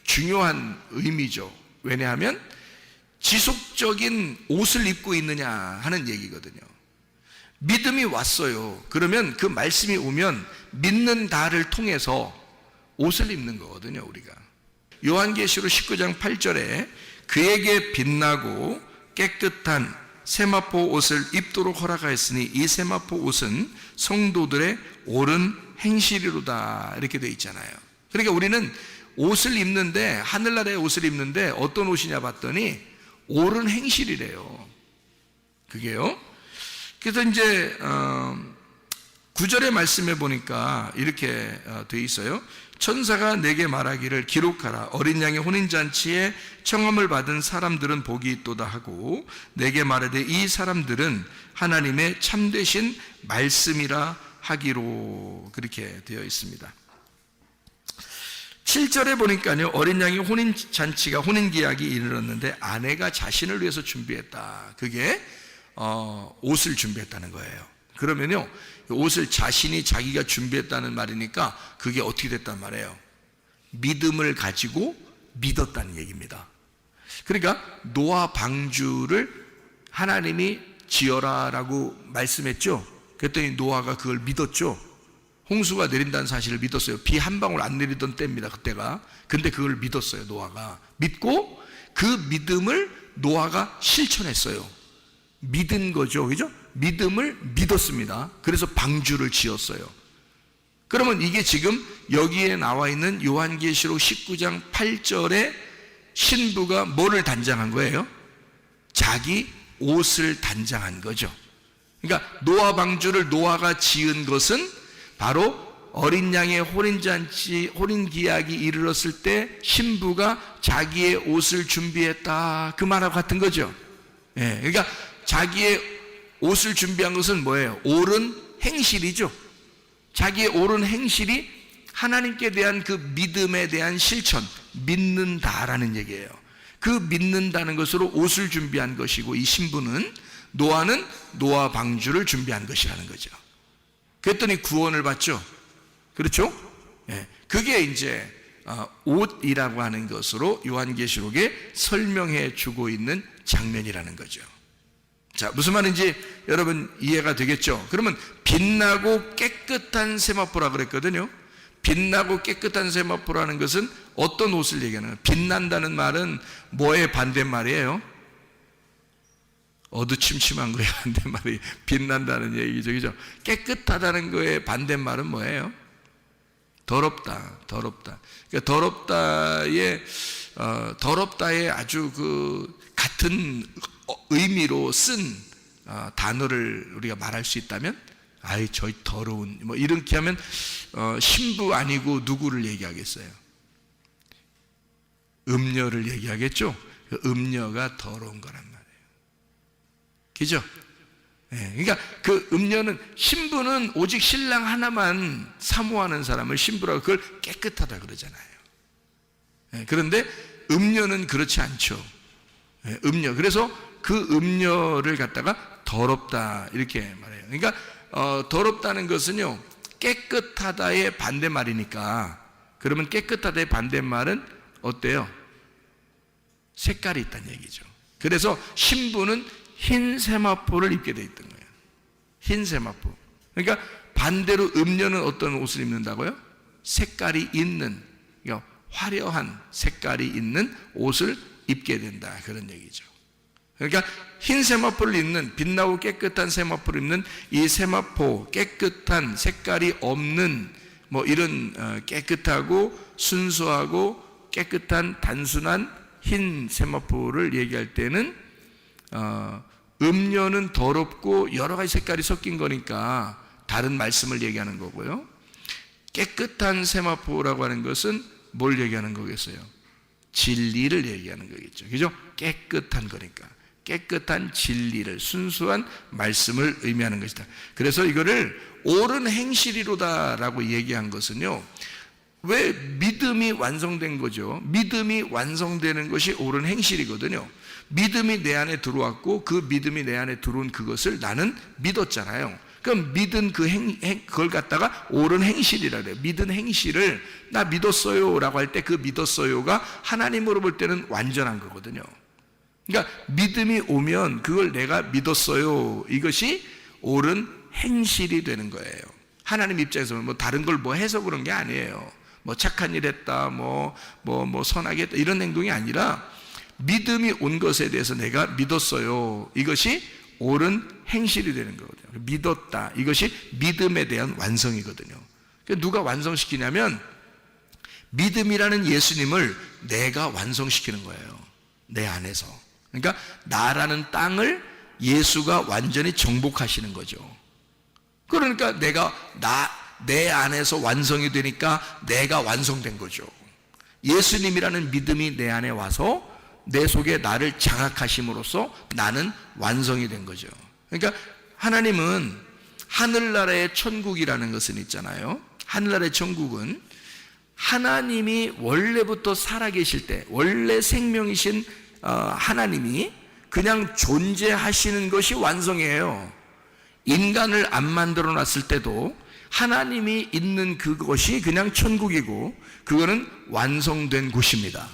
중요한 의미죠. 왜냐하면 지속적인 옷을 입고 있느냐 하는 얘기거든요. 믿음이 왔어요. 그러면 그 말씀이 오면 믿는다를 통해서 옷을 입는 거거든요, 우리가. 요한계시록 19장 8절에 그에게 빛나고 깨끗한 세마포 옷을 입도록 허락하였으니 이 세마포 옷은 성도들의 옳은 행실이로다, 이렇게 되어 있잖아요. 그러니까 우리는 옷을 입는데, 하늘나라의 옷을 입는데 어떤 옷이냐 봤더니 옳은 행실이래요. 그게요. 그래서 이제 9절의 말씀에 보니까 이렇게 되어 있어요. 천사가 내게 말하기를 기록하라. 어린 양의 혼인잔치에 청함을 받은 사람들은 복이 있도다 하고 내게 말하되 이 사람들은 하나님의 참되신 말씀이라 하기로, 그렇게 되어 있습니다. 7절에 보니까요, 어린 양의 혼인잔치가, 혼인기약이 이르렀는데 아내가 자신을 위해서 준비했다. 그게 옷을 준비했다는 거예요. 그러면요, 옷을 자신이 자기가 준비했다는 말이니까 그게 어떻게 됐단 말이에요? 믿음을 가지고 믿었다는 얘기입니다. 그러니까 노아 방주를 하나님이 지어라라고 말씀했죠. 그랬더니 노아가 그걸 믿었죠. 홍수가 내린다는 사실을 믿었어요. 비 한 방울 안 내리던 때입니다, 그때가. 근데 그걸 믿었어요, 노아가. 믿고 그 믿음을 노아가 실천했어요. 믿은 거죠, 그죠? 믿음을 믿었습니다. 그래서 방주를 지었어요. 그러면 이게 지금 여기에 나와 있는 요한계시록 19장 8절에 신부가 뭐를 단장한 거예요? 자기 옷을 단장한 거죠. 그러니까 노아 방주를 노아가 지은 것은 바로 어린 양의 혼인잔치, 혼인기약이 이르렀을 때 신부가 자기의 옷을 준비했다, 그 말하고 같은 거죠. 예, 그러니까 자기의 옷을 준비한 것은 뭐예요? 옳은 행실이죠. 자기의 옳은 행실이 하나님께 대한 그 믿음에 대한 실천, 믿는다라는 얘기예요. 그 믿는다는 것으로 옷을 준비한 것이고, 이 신부는, 노아는 노아 방주를 준비한 것이라는 거죠. 그랬더니 구원을 받죠. 그렇죠? 예, 그게 이제 옷이라고 하는 것으로 요한계시록에 설명해 주고 있는 장면이라는 거죠. 자, 무슨 말인지 여러분 이해가 되겠죠? 그러면 빛나고 깨끗한 세마포라 그랬거든요. 빛나고 깨끗한 세마포라는 것은 어떤 옷을 얘기하는 거예요? 빛난다는 말은 뭐의 반대말이에요? 어두침침한 거의 반대말이 빛난다는 얘기죠, 그죠? 깨끗하다는 거의 반대말은 뭐예요? 더럽다, 더럽다. 그러니까 더럽다의 아주 그 같은 의미로 쓴 단어를 우리가 말할 수 있다면, 아이 저희 더러운, 뭐 이렇게 하면 신부 아니고 누구를 얘기하겠어요? 음녀를 얘기하겠죠. 그 음녀가 더러운 거란 말이에요. 그죠? 네, 그러니까 그 음녀는, 신부는 오직 신랑 하나만 사모하는 사람을 신부라고, 그걸 깨끗하다 그러잖아요. 네, 그런데 음녀는 그렇지 않죠. 네, 음녀. 그래서 그 음녀를 갖다가 더럽다 이렇게 말해요. 그러니까 더럽다는 것은요, 깨끗하다의 반대말이니까, 그러면 깨끗하다의 반대말은 어때요? 색깔이 있다는 얘기죠. 그래서 신부는 흰 세마포를 입게 돼 있던 거예요. 흰 세마포. 그러니까 반대로 음녀는 어떤 옷을 입는다고요? 색깔이 있는, 그러니까 화려한 색깔이 있는 옷을 입게 된다, 그런 얘기죠. 그러니까 흰 세마포를 입는, 빛나고 깨끗한 세마포를 입는 이 세마포, 깨끗한, 색깔이 없는, 뭐 이런 깨끗하고 순수하고 깨끗한 단순한 흰 세마포를 얘기할 때는 음료는 더럽고 여러 가지 색깔이 섞인 거니까 다른 말씀을 얘기하는 거고요. 깨끗한 세마포라고 하는 것은 뭘 얘기하는 거겠어요? 진리를 얘기하는 거겠죠. 그죠? 깨끗한 거니까. 깨끗한 진리를, 순수한 말씀을 의미하는 것이다. 그래서 이거를 옳은 행실이로다라고 얘기한 것은요, 왜 믿음이 완성된 거죠. 믿음이 완성되는 것이 옳은 행실이거든요. 믿음이 내 안에 들어왔고 그 믿음이 내 안에 들어온 그것을 나는 믿었잖아요. 그럼 믿은 그걸 갖다가 옳은 행실이라 그래요. 믿은 행실을 나 믿었어요 라고 할 때 그 믿었어요가 하나님으로 볼 때는 완전한 거거든요. 그러니까 믿음이 오면 그걸 내가 믿었어요, 이것이 옳은 행실이 되는 거예요. 하나님 입장에서는 뭐 다른 걸 뭐 해서 그런 게 아니에요. 뭐 착한 일 했다, 뭐 선하게 했다, 이런 행동이 아니라 믿음이 온 것에 대해서 내가 믿었어요, 이것이 옳은 행실이 되는 거거든요. 믿었다, 이것이 믿음에 대한 완성이거든요. 누가 완성시키냐면 믿음이라는 예수님을 내가 완성시키는 거예요, 내 안에서. 그러니까 나라는 땅을 예수가 완전히 정복하시는 거죠. 그러니까 내 안에서 완성이 되니까 내가 완성된 거죠. 예수님이라는 믿음이 내 안에 와서 내 속에 나를 장악하심으로써 나는 완성이 된 거죠. 그러니까 하나님은 하늘나라의 천국이라는 것은 있잖아요. 하늘나라의 천국은 하나님이 원래부터 살아계실 때, 원래 생명이신 하나님이 그냥 존재하시는 것이 완성이에요. 인간을 안 만들어 놨을 때도 하나님이 있는 그것이 그냥 천국이고 그거는 완성된 곳입니다.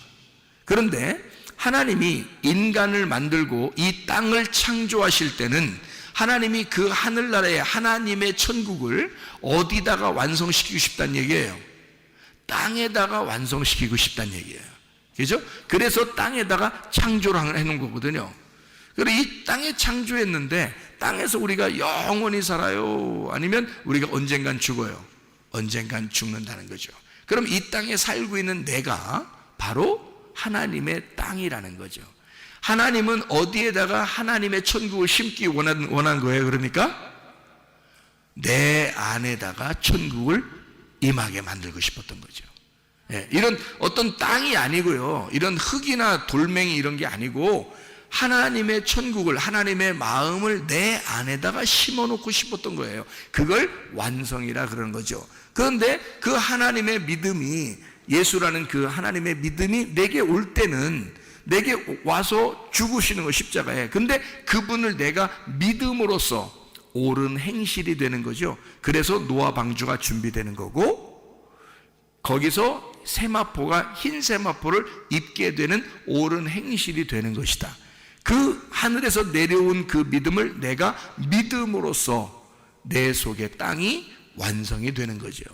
그런데 하나님이 인간을 만들고 이 땅을 창조하실 때는 하나님이 그 하늘나라의 하나님의 천국을 어디다가 완성시키고 싶다는 얘기예요. 땅에다가 완성시키고 싶다는 얘기예요. 그죠? 그래서 땅에다가 창조를 해놓은 거거든요. 그리고 이 땅에 창조했는데 땅에서 우리가 영원히 살아요? 아니면 우리가 언젠간 죽어요? 언젠간 죽는다는 거죠. 그럼 이 땅에 살고 있는 내가 바로 하나님의 땅이라는 거죠. 하나님은 어디에다가 하나님의 천국을 심기 원한 거예요? 그러니까 내 안에다가 천국을 임하게 만들고 싶었던 거죠. 이런 어떤 땅이 아니고요, 이런 흙이나 돌멩이 이런 게 아니고 하나님의 천국을, 하나님의 마음을 내 안에다가 심어놓고 싶었던 거예요. 그걸 완성이라 그러는 거죠. 그런데 그 하나님의 믿음이, 예수라는 그 하나님의 믿음이 내게 올 때는 내게 와서 죽으시는 거, 십자가에. 근데 그분을 내가 믿음으로써 옳은 행실이 되는 거죠. 그래서 노아 방주가 준비되는 거고, 거기서 세마포가 흰 세마포를 입게 되는 옳은 행실이 되는 것이다. 그 하늘에서 내려온 그 믿음을 내가 믿음으로써 내 속의 땅이 완성이 되는 거죠.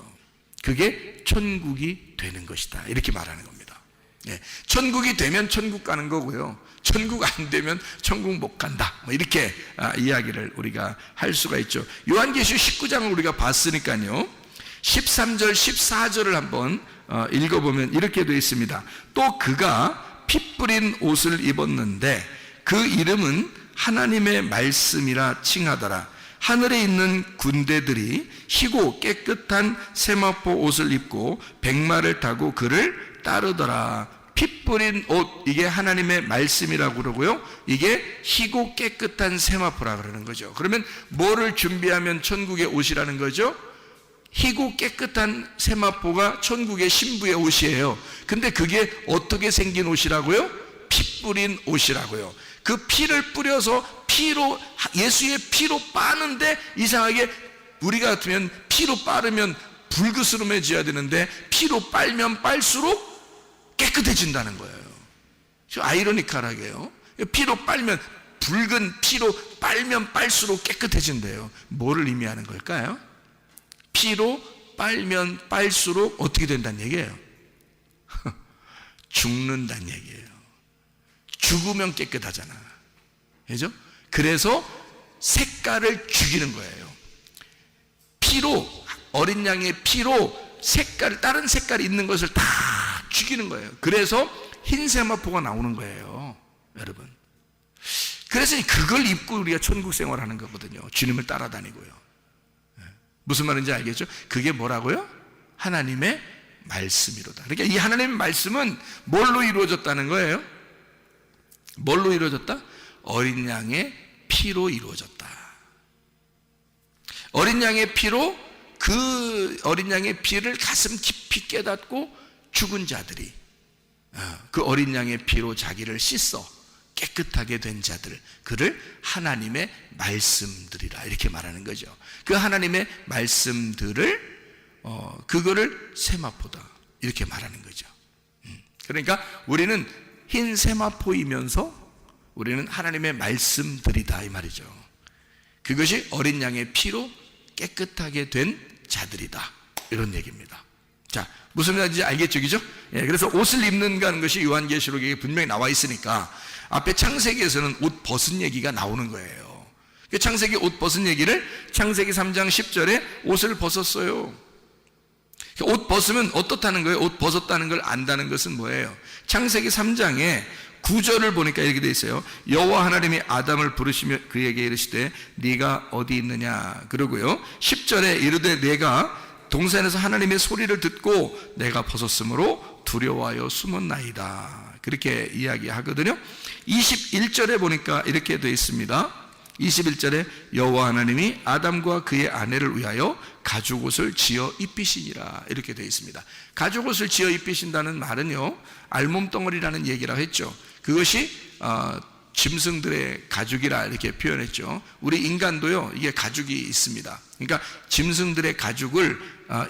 그게 천국이 되는 것이다, 이렇게 말하는 겁니다. 천국이 되면 천국 가는 거고요, 천국 안 되면 천국 못 간다, 이렇게 이야기를 우리가 할 수가 있죠. 요한계시록 19장을 우리가 봤으니까요, 13절 14절을 한번 읽어보면 이렇게 되어 있습니다. 또 그가 피 뿌린 옷을 입었는데 그 이름은 하나님의 말씀이라 칭하더라. 하늘에 있는 군대들이 희고 깨끗한 세마포 옷을 입고 백마를 타고 그를 따르더라. 피 뿌린 옷, 이게 하나님의 말씀이라고 그러고요, 이게 희고 깨끗한 세마포라 그러는 거죠. 그러면 뭐를 준비하면 천국의 옷이라는 거죠? 희고 깨끗한 세마포가 천국의 신부의 옷이에요. 근데 그게 어떻게 생긴 옷이라고요? 피 뿌린 옷이라고요. 그 피를 뿌려서 피로, 예수의 피로 빠는데, 이상하게 우리가 같으면 피로 빠르면 불그스름해져야 되는데 피로 빨면 빨수록 깨끗해진다는 거예요. 아이러니컬하게요. 피로 빨면, 붉은 피로 빨면 빨수록 깨끗해진대요. 뭐를 의미하는 걸까요? 피로 빨면 빨수록 어떻게 된다는 얘기예요? 죽는다는 얘기예요. 죽으면 깨끗하잖아. 그죠? 그래서 색깔을 죽이는 거예요. 피로, 어린 양의 피로 색깔, 다른 색깔이 있는 것을 다 죽이는 거예요. 그래서 흰 세마포가 나오는 거예요, 여러분. 그래서 그걸 입고 우리가 천국 생활하는 거거든요. 주님을 따라다니고요. 무슨 말인지 알겠죠? 그게 뭐라고요? 하나님의 말씀이로다. 그러니까 이 하나님의 말씀은 뭘로 이루어졌다는 거예요? 뭘로 이루어졌다? 어린 양의 피로 이루어졌다. 어린 양의 피로, 그 어린 양의 피를 가슴 깊이 깨닫고 죽은 자들이 그 어린 양의 피로 자기를 씻어 깨끗하게 된 자들, 그를 하나님의 말씀들이라 이렇게 말하는 거죠. 그 하나님의 말씀들을 그거를 세마포다 이렇게 말하는 거죠. 그러니까 우리는 흰 세마포이면서 우리는 하나님의 말씀들이다 이 말이죠. 그것이 어린 양의 피로 깨끗하게 된 자들이다 이런 얘기입니다. 자, 무슨 말인지 알겠죠, 그죠? 예, 그래서 옷을 입는가 하는 것이 요한계시록에 분명히 나와 있으니까 앞에 창세기에서는 옷 벗은 얘기가 나오는 거예요. 창세기 옷 벗은 얘기를 창세기 3장 10절에 옷을 벗었어요. 옷 벗으면 어떻다는 거예요? 옷 벗었다는 걸 안다는 것은 뭐예요? 창세기 3장에 9절을 보니까 이렇게 돼 있어요. 여호와 하나님이 아담을 부르시며 그에게 이르시되 네가 어디 있느냐 그러고요, 10절에 이르되 내가 동산에서 하나님의 소리를 듣고 내가 벗었으므로 두려워하여 숨었나이다 그렇게 이야기하거든요. 21절에 보니까 이렇게 되어 있습니다. 21절에 여호와 하나님이 아담과 그의 아내를 위하여 가죽옷을 지어 입히시니라 이렇게 되어 있습니다. 가죽옷을 지어 입히신다는 말은요, 알몸덩어리라는 얘기라고 했죠. 그것이 짐승들의 가죽이라 이렇게 표현했죠. 우리 인간도요, 이게 가죽이 있습니다. 그러니까 짐승들의 가죽을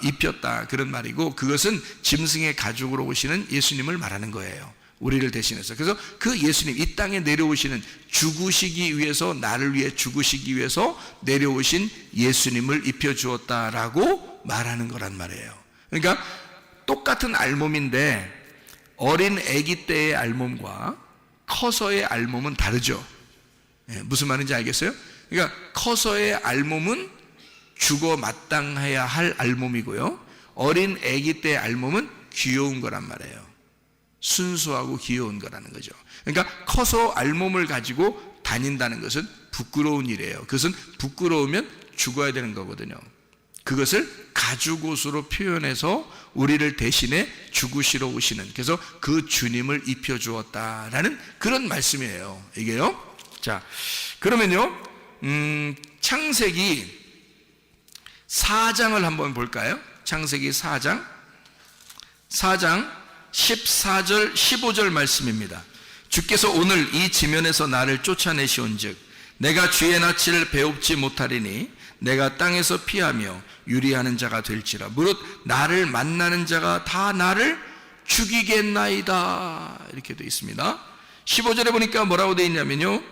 입혔다 그런 말이고, 그것은 짐승의 가죽으로 오시는 예수님을 말하는 거예요. 우리를 대신해서. 그래서 그 예수님, 이 땅에 내려오시는, 죽으시기 위해서, 나를 위해 죽으시기 위해서 내려오신 예수님을 입혀주었다라고 말하는 거란 말이에요. 그러니까 똑같은 알몸인데 어린 아기 때의 알몸과 커서의 알몸은 다르죠. 무슨 말인지 알겠어요? 그러니까 커서의 알몸은 죽어 마땅해야 할 알몸이고요, 어린 아기 때의 알몸은 귀여운 거란 말이에요. 순수하고 귀여운 거라는 거죠. 그러니까 커서 알몸을 가지고 다닌다는 것은 부끄러운 일이에요. 그것은 부끄러우면 죽어야 되는 거거든요. 그것을 가죽옷으로 표현해서 우리를 대신해 죽으시러 오시는, 그래서 그 주님을 입혀주었다라는 그런 말씀이에요, 이게요. 자, 그러면요, 창세기 4장을 한번 볼까요? 창세기 4장 14절 15절 말씀입니다. 주께서 오늘 이 지면에서 나를 쫓아내시온즉 내가 주의 낯을 배웁지 못하리니 내가 땅에서 피하며 유리하는 자가 될지라. 무릇 나를 만나는 자가 다 나를 죽이겠나이다 이렇게 되어 있습니다. 15절에 보니까 뭐라고 되어 있냐면요,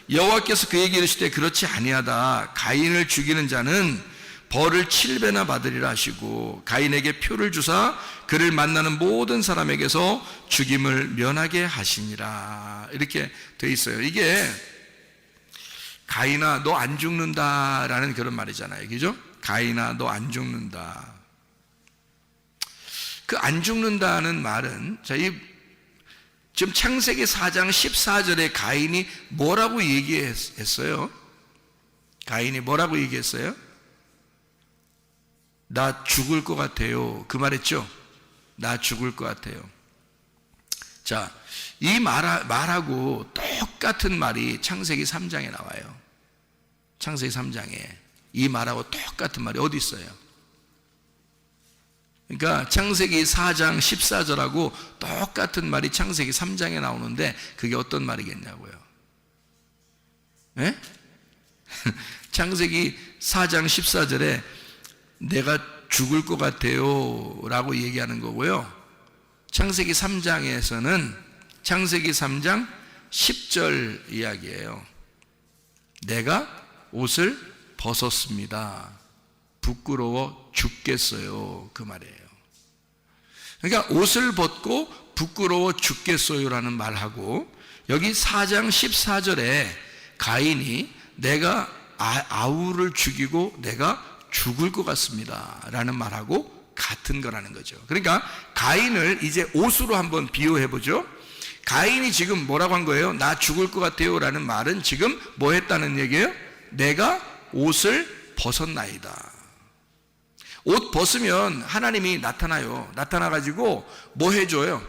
여호와께서 그에게 이르시되 그렇지 아니하다. 가인을 죽이는 자는 벌을 7배나 받으리라 하시고 가인에게 표를 주사 그를 만나는 모든 사람에게서 죽임을 면하게 하시니라 이렇게 되어 있어요. 이게 가인아 너 안 죽는다라는 그런 말이잖아요, 그죠? 가인아 너 안 죽는다. 그 안 죽는다는 말은, 자, 지금 창세기 4장 14절에 가인이 뭐라고 얘기했어요? 가인이 뭐라고 얘기했어요? 나 죽을 것 같아요 그 말했죠? 나 죽을 것 같아요. 자, 이 말하고 똑같은 말이 창세기 3장에 나와요. 창세기 3장에 이 말하고 똑같은 말이 어디 있어요? 그러니까 창세기 4장 14절하고 똑같은 말이 창세기 3장에 나오는데 그게 어떤 말이겠냐고요? 예? 창세기 4장 14절에 내가 죽을 것 같아요 라고 얘기하는 거고요, 창세기 3장에서는 창세기 3장 10절 이야기예요. 내가 옷을 벗었습니다. 부끄러워 죽겠어요 그 말이에요. 그러니까 옷을 벗고 부끄러워 죽겠어요라는 말하고, 여기 4장 14절에 가인이 내가 아우를 죽이고 내가 죽을 것 같습니다 라는 말하고 같은 거라는 거죠. 그러니까 가인을 이제 옷으로 한번 비유해 보죠. 가인이 지금 뭐라고 한 거예요? 나 죽을 것 같아요 라는 말은 지금 뭐 했다는 얘기예요? 내가 옷을 벗었나이다. 옷 벗으면 하나님이 나타나요. 나타나가지고 뭐 해줘요?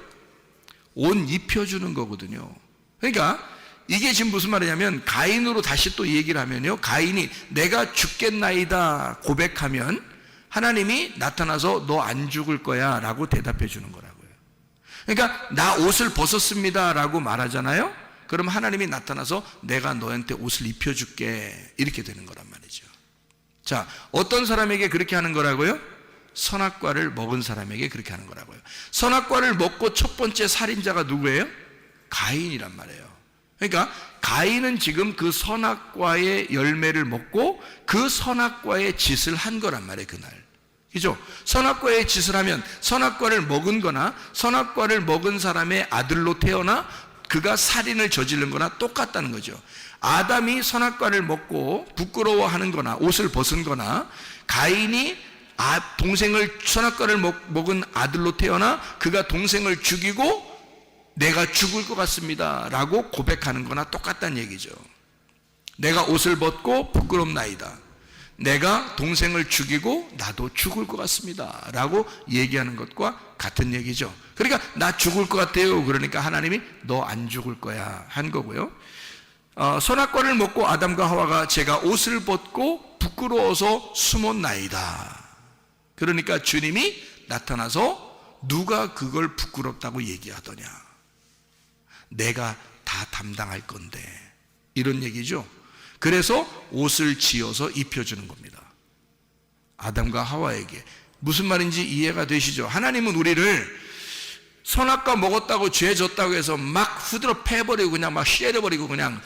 옷 입혀주는 거거든요. 그러니까 이게 지금 무슨 말이냐면 가인으로 다시 또 얘기를 하면요, 가인이 내가 죽겠나이다 고백하면 하나님이 나타나서 너 안 죽을 거야 라고 대답해 주는 거라고요. 그러니까 나 옷을 벗었습니다 라고 말하잖아요. 그럼 하나님이 나타나서 내가 너한테 옷을 입혀줄게 이렇게 되는 거란 말이죠. 자, 어떤 사람에게 그렇게 하는 거라고요? 선악과를 먹은 사람에게 그렇게 하는 거라고요. 선악과를 먹고 첫 번째 살인자가 누구예요? 가인이란 말이에요. 그러니까 가인은 지금 그 선악과의 열매를 먹고 그 선악과의 짓을 한 거란 말이에요. 그날, 그죠? 선악과의 짓을 하면 선악과를 먹은 거나 선악과를 먹은 사람의 아들로 태어나 그가 살인을 저지른 거나 똑같다는 거죠. 아담이 선악과를 먹고 부끄러워하는 거나 옷을 벗은 거나 가인이 동생을 선악과를 먹은 아들로 태어나 그가 동생을 죽이고 내가 죽을 것 같습니다 라고 고백하는 거나 똑같다는 얘기죠. 내가 옷을 벗고 부끄럽나이다, 내가 동생을 죽이고 나도 죽을 것 같습니다 라고 얘기하는 것과 같은 얘기죠. 그러니까 나 죽을 것 같아요. 그러니까 하나님이 너 안 죽을 거야 한 거고요. 선악과를 먹고 아담과 하와가 제가 옷을 벗고 부끄러워서 숨었나이다. 그러니까 주님이 나타나서 누가 그걸 부끄럽다고 얘기하더냐, 내가 다 담당할 건데, 이런 얘기죠. 그래서 옷을 지어서 입혀주는 겁니다. 아담과 하와에게. 무슨 말인지 이해가 되시죠? 하나님은 우리를 선악과 먹었다고 죄 졌다고 해서 막 후드러 패버리고 그냥 막 쉐려버리고 그냥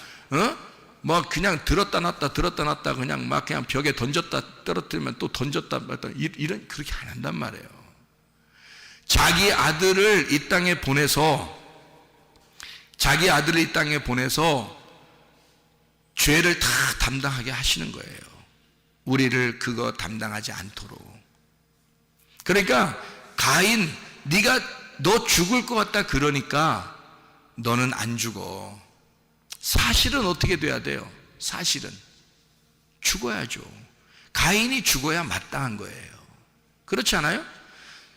막 그냥 들었다 놨다 그냥 막 그냥 벽에 던졌다 떨어뜨리면 또 던졌다 이런, 그렇게 안 한단 말이에요. 자기 아들을 이 땅에 보내서 죄를 다 담당하게 하시는 거예요. 우리를 그거 담당하지 않도록. 그러니까 가인, 너 죽을 것 같다 그러니까 너는 안 죽어. 사실은 어떻게 돼야 돼요? 사실은 죽어야죠. 가인이 죽어야 마땅한 거예요. 그렇지 않아요?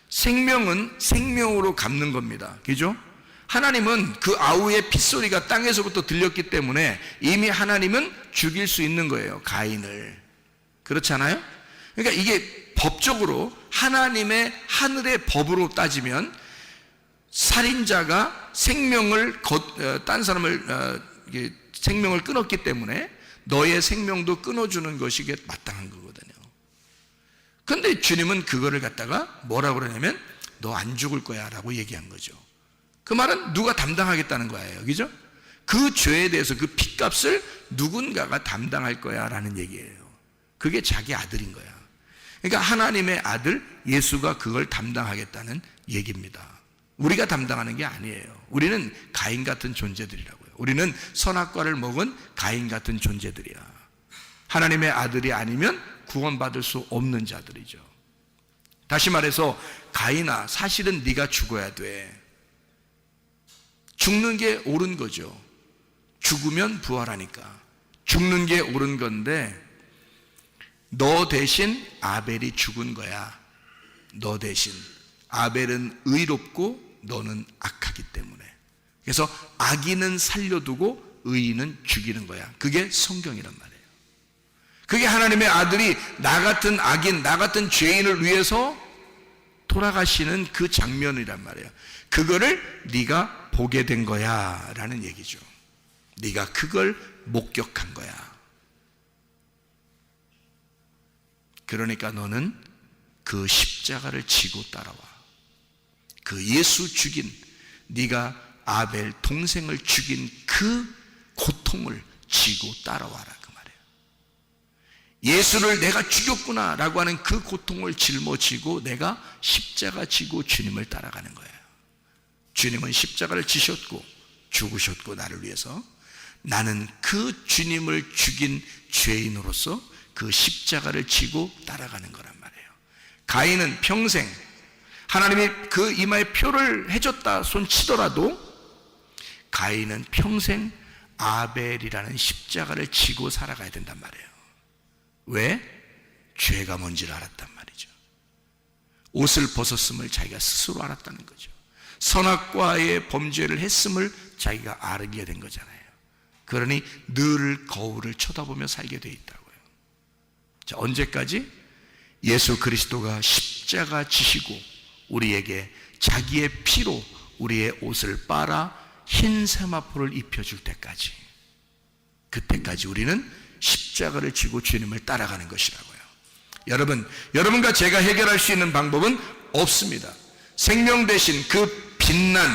생명은 생명으로 갚는 겁니다. 그죠? 하나님은 그 아우의 핏소리가 땅에서부터 들렸기 때문에 이미 하나님은 죽일 수 있는 거예요, 가인을. 그렇지 않아요? 그러니까 이게 법적으로 하나님의 하늘의 법으로 따지면 살인자가 딴 사람을 생명을 끊었기 때문에 너의 생명도 끊어주는 것이 마땅한 거거든요. 그런데 주님은 그거를 갖다가 뭐라고 그러냐면 너 안 죽을 거야 라고 얘기한 거죠. 그 말은 누가 담당하겠다는 거예요, 그죠? 그 죄에 대해서 그 핏값을 누군가가 담당할 거야 라는 얘기예요. 그게 자기 아들인 거야. 그러니까 하나님의 아들 예수가 그걸 담당하겠다는 얘기입니다. 우리가 담당하는 게 아니에요. 우리는 가인 같은 존재들이라고요. 우리는 선악과를 먹은 가인 같은 존재들이야. 하나님의 아들이 아니면 구원받을 수 없는 자들이죠. 다시 말해서 가인아, 사실은 네가 죽어야 돼. 죽는 게 옳은 거죠. 죽으면 부활하니까 죽는 게 옳은 건데 너 대신 아벨이 죽은 거야. 너 대신. 아벨은 의롭고 너는 악하기 때문에. 그래서 악인은 살려두고 의인은 죽이는 거야. 그게 성경이란 말이에요. 그게 하나님의 아들이 나 같은 악인, 나 같은 죄인을 위해서 돌아가시는 그 장면이란 말이에요. 그거를 네가 보게 된 거야 라는 얘기죠. 네가 그걸 목격한 거야. 그러니까 너는 그 십자가를 지고 따라와. 그 예수 죽인, 네가 아벨 동생을 죽인 그 고통을 지고 따라와라 그 말이에요. 예수를 내가 죽였구나 라고 하는 그 고통을 짊어지고 내가 십자가 지고 주님을 따라가는 거예요. 주님은 십자가를 지셨고 죽으셨고 나를 위해서, 나는 그 주님을 죽인 죄인으로서 그 십자가를 지고 따라가는 거란 말이에요. 가인은 평생 하나님이 그 이마에 표를 해줬다 손 치더라도 가인은 평생 아벨이라는 십자가를 지고 살아가야 된단 말이에요. 왜? 죄가 뭔지를 알았단 말이죠. 옷을 벗었음을 자기가 스스로 알았다는 거죠. 선악과의 범죄를 했음을 자기가 알게 된 거잖아요. 그러니 늘 거울을 쳐다보며 살게 돼 있다고요. 자, 언제까지? 예수 그리스도가 십자가 지시고 우리에게 자기의 피로 우리의 옷을 빨아 흰 세마포를 입혀줄 때까지, 그때까지 우리는 십자가를 지고 주님을 따라가는 것이라고요. 여러분과 제가 해결할 수 있는 방법은 없습니다. 생명 대신 그 빛난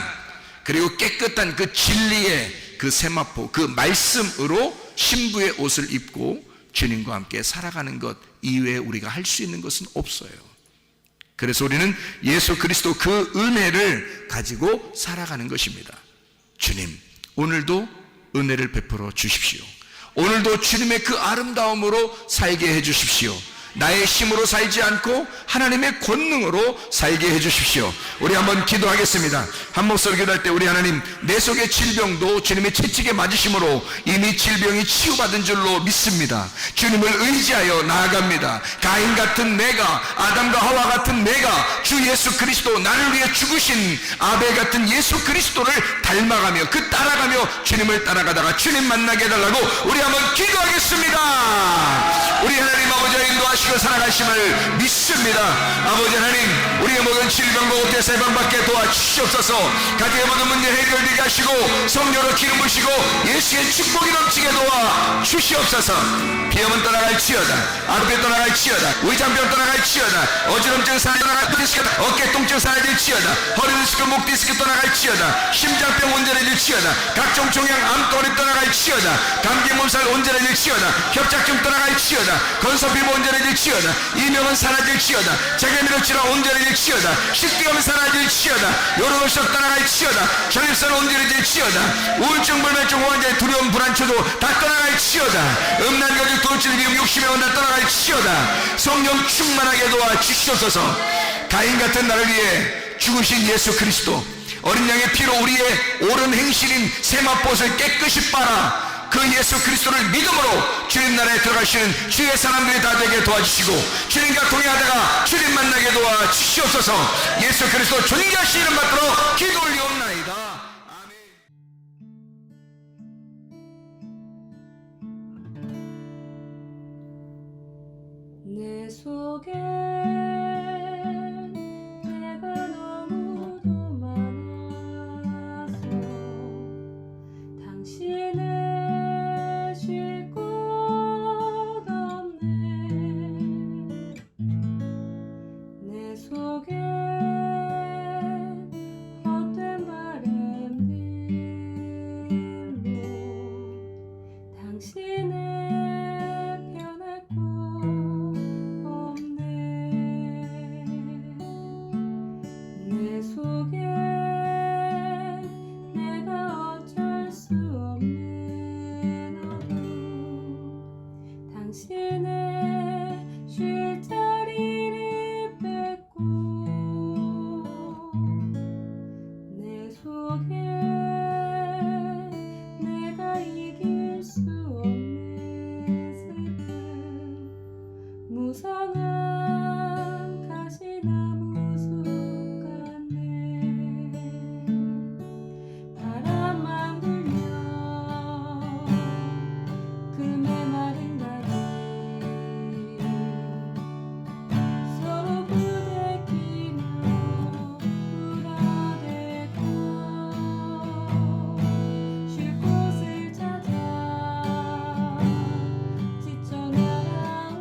그리고 깨끗한 그 진리의 그 세마포, 그 말씀으로 신부의 옷을 입고 주님과 함께 살아가는 것 이외에 우리가 할 수 있는 것은 없어요. 그래서 우리는 예수 그리스도 그 은혜를 가지고 살아가는 것입니다. 주님, 오늘도 은혜를 베풀어 주십시오. 오늘도 주님의 그 아름다움으로 살게 해 주십시오. 나의 힘으로 살지 않고 하나님의 권능으로 살게 해 주십시오. 우리 한번 기도하겠습니다. 한 목소리 기도할 때, 우리 하나님, 내 속의 질병도 주님의 채찍에 맞으심으로 이미 질병이 치유받은 줄로 믿습니다. 주님을 의지하여 나아갑니다. 가인 같은 내가, 아담과 하와 같은 내가 주 예수 그리스도, 나를 위해 죽으신 아벨 같은 예수 그리스도를 닮아가며 따라가며 주님을 따라가다가 주님 만나게 해달라고 우리 한번 기도하겠습니다. 우리 하나님 아버지의 인도하시고 살아가심을 믿습니다. 아버지 하나님, 우리의 모든 질병과 어깨 세방받게 도와주시옵소서. 가정의 모든 문제 해결되게 하시고 성령으로 기름 부으시고 예수의 축복이 넘치게 도와주시옵소서. 비염은 떠나갈지어다, 아랫배 떠나갈지어다, 위장병 떠나갈지어다, 어지럼증 사라질지어다, 어깨 통증 사라질지어다, 허리 디스크, 목 디스크 떠나갈지어다, 심장병 온전해질지어다, 각종 종양 암거리 떠나갈지어다, 감기 몸살 온전해질지어다, 협착증 떠나갈지어다, 건선피부 온전해질지어다, 이명은 사라질지어다, 자가미력질환 온전해질지어다, 식도염 사라질지어다, 요로노석 떠나갈지어다, 전립선 온전해질지어다, 우울증, 불면증, 환자의 두려움, 불안, 초조 다 떠나갈지어다, 음란, 거짓, 돈칠, 미움, 욕심의 원다 떠나갈지어다. 성령 충만하게 도와주시옵소서. 가인 같은 나를 위해 죽으신 예수 그리스도, 어린 양의 피로 우리의 옳은 행실인 세마포옷을 깨끗이 빨아 그 예수 그리스도를 믿음으로 주님 나라에 들어가시는 주의 사람들이 다 되게 도와주시고 주님과 동행하다가 주님 만나게 도와주시옵소서. 예수 그리스도 존귀하신 이름 받들어 기도 올리옵나이다. 내 속에 내가 너무도 많아서 당신을 쉴 곳 없네. 내 속에 헛된 바램들로 당신을 변할 곳 없네. 내 속에 내가 어쩔 수 없는 어둠, 당신의 쉴 자리를 뺏고 내 속에 내가 이길 수 없는 슬픔, 무성한 가시나무 숲 같네. 바람만 불면 그 메마른 다리 서로 부대끼며 울어대고 쉴 곳을 찾아 지쳐 날아온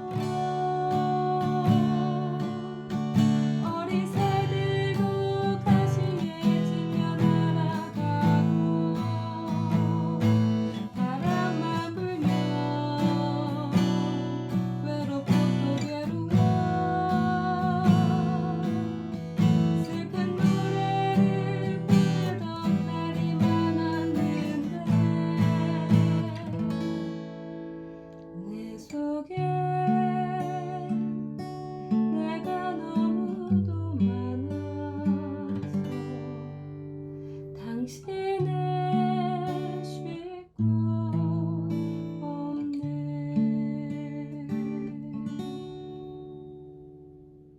어리새들도 가시에 지며 날아가고 바람만 불면 외롭고 또 괴로워 슬픈 노래를 부르던 날이 많았는데 내 속에 내가 너무도 많아서 당신을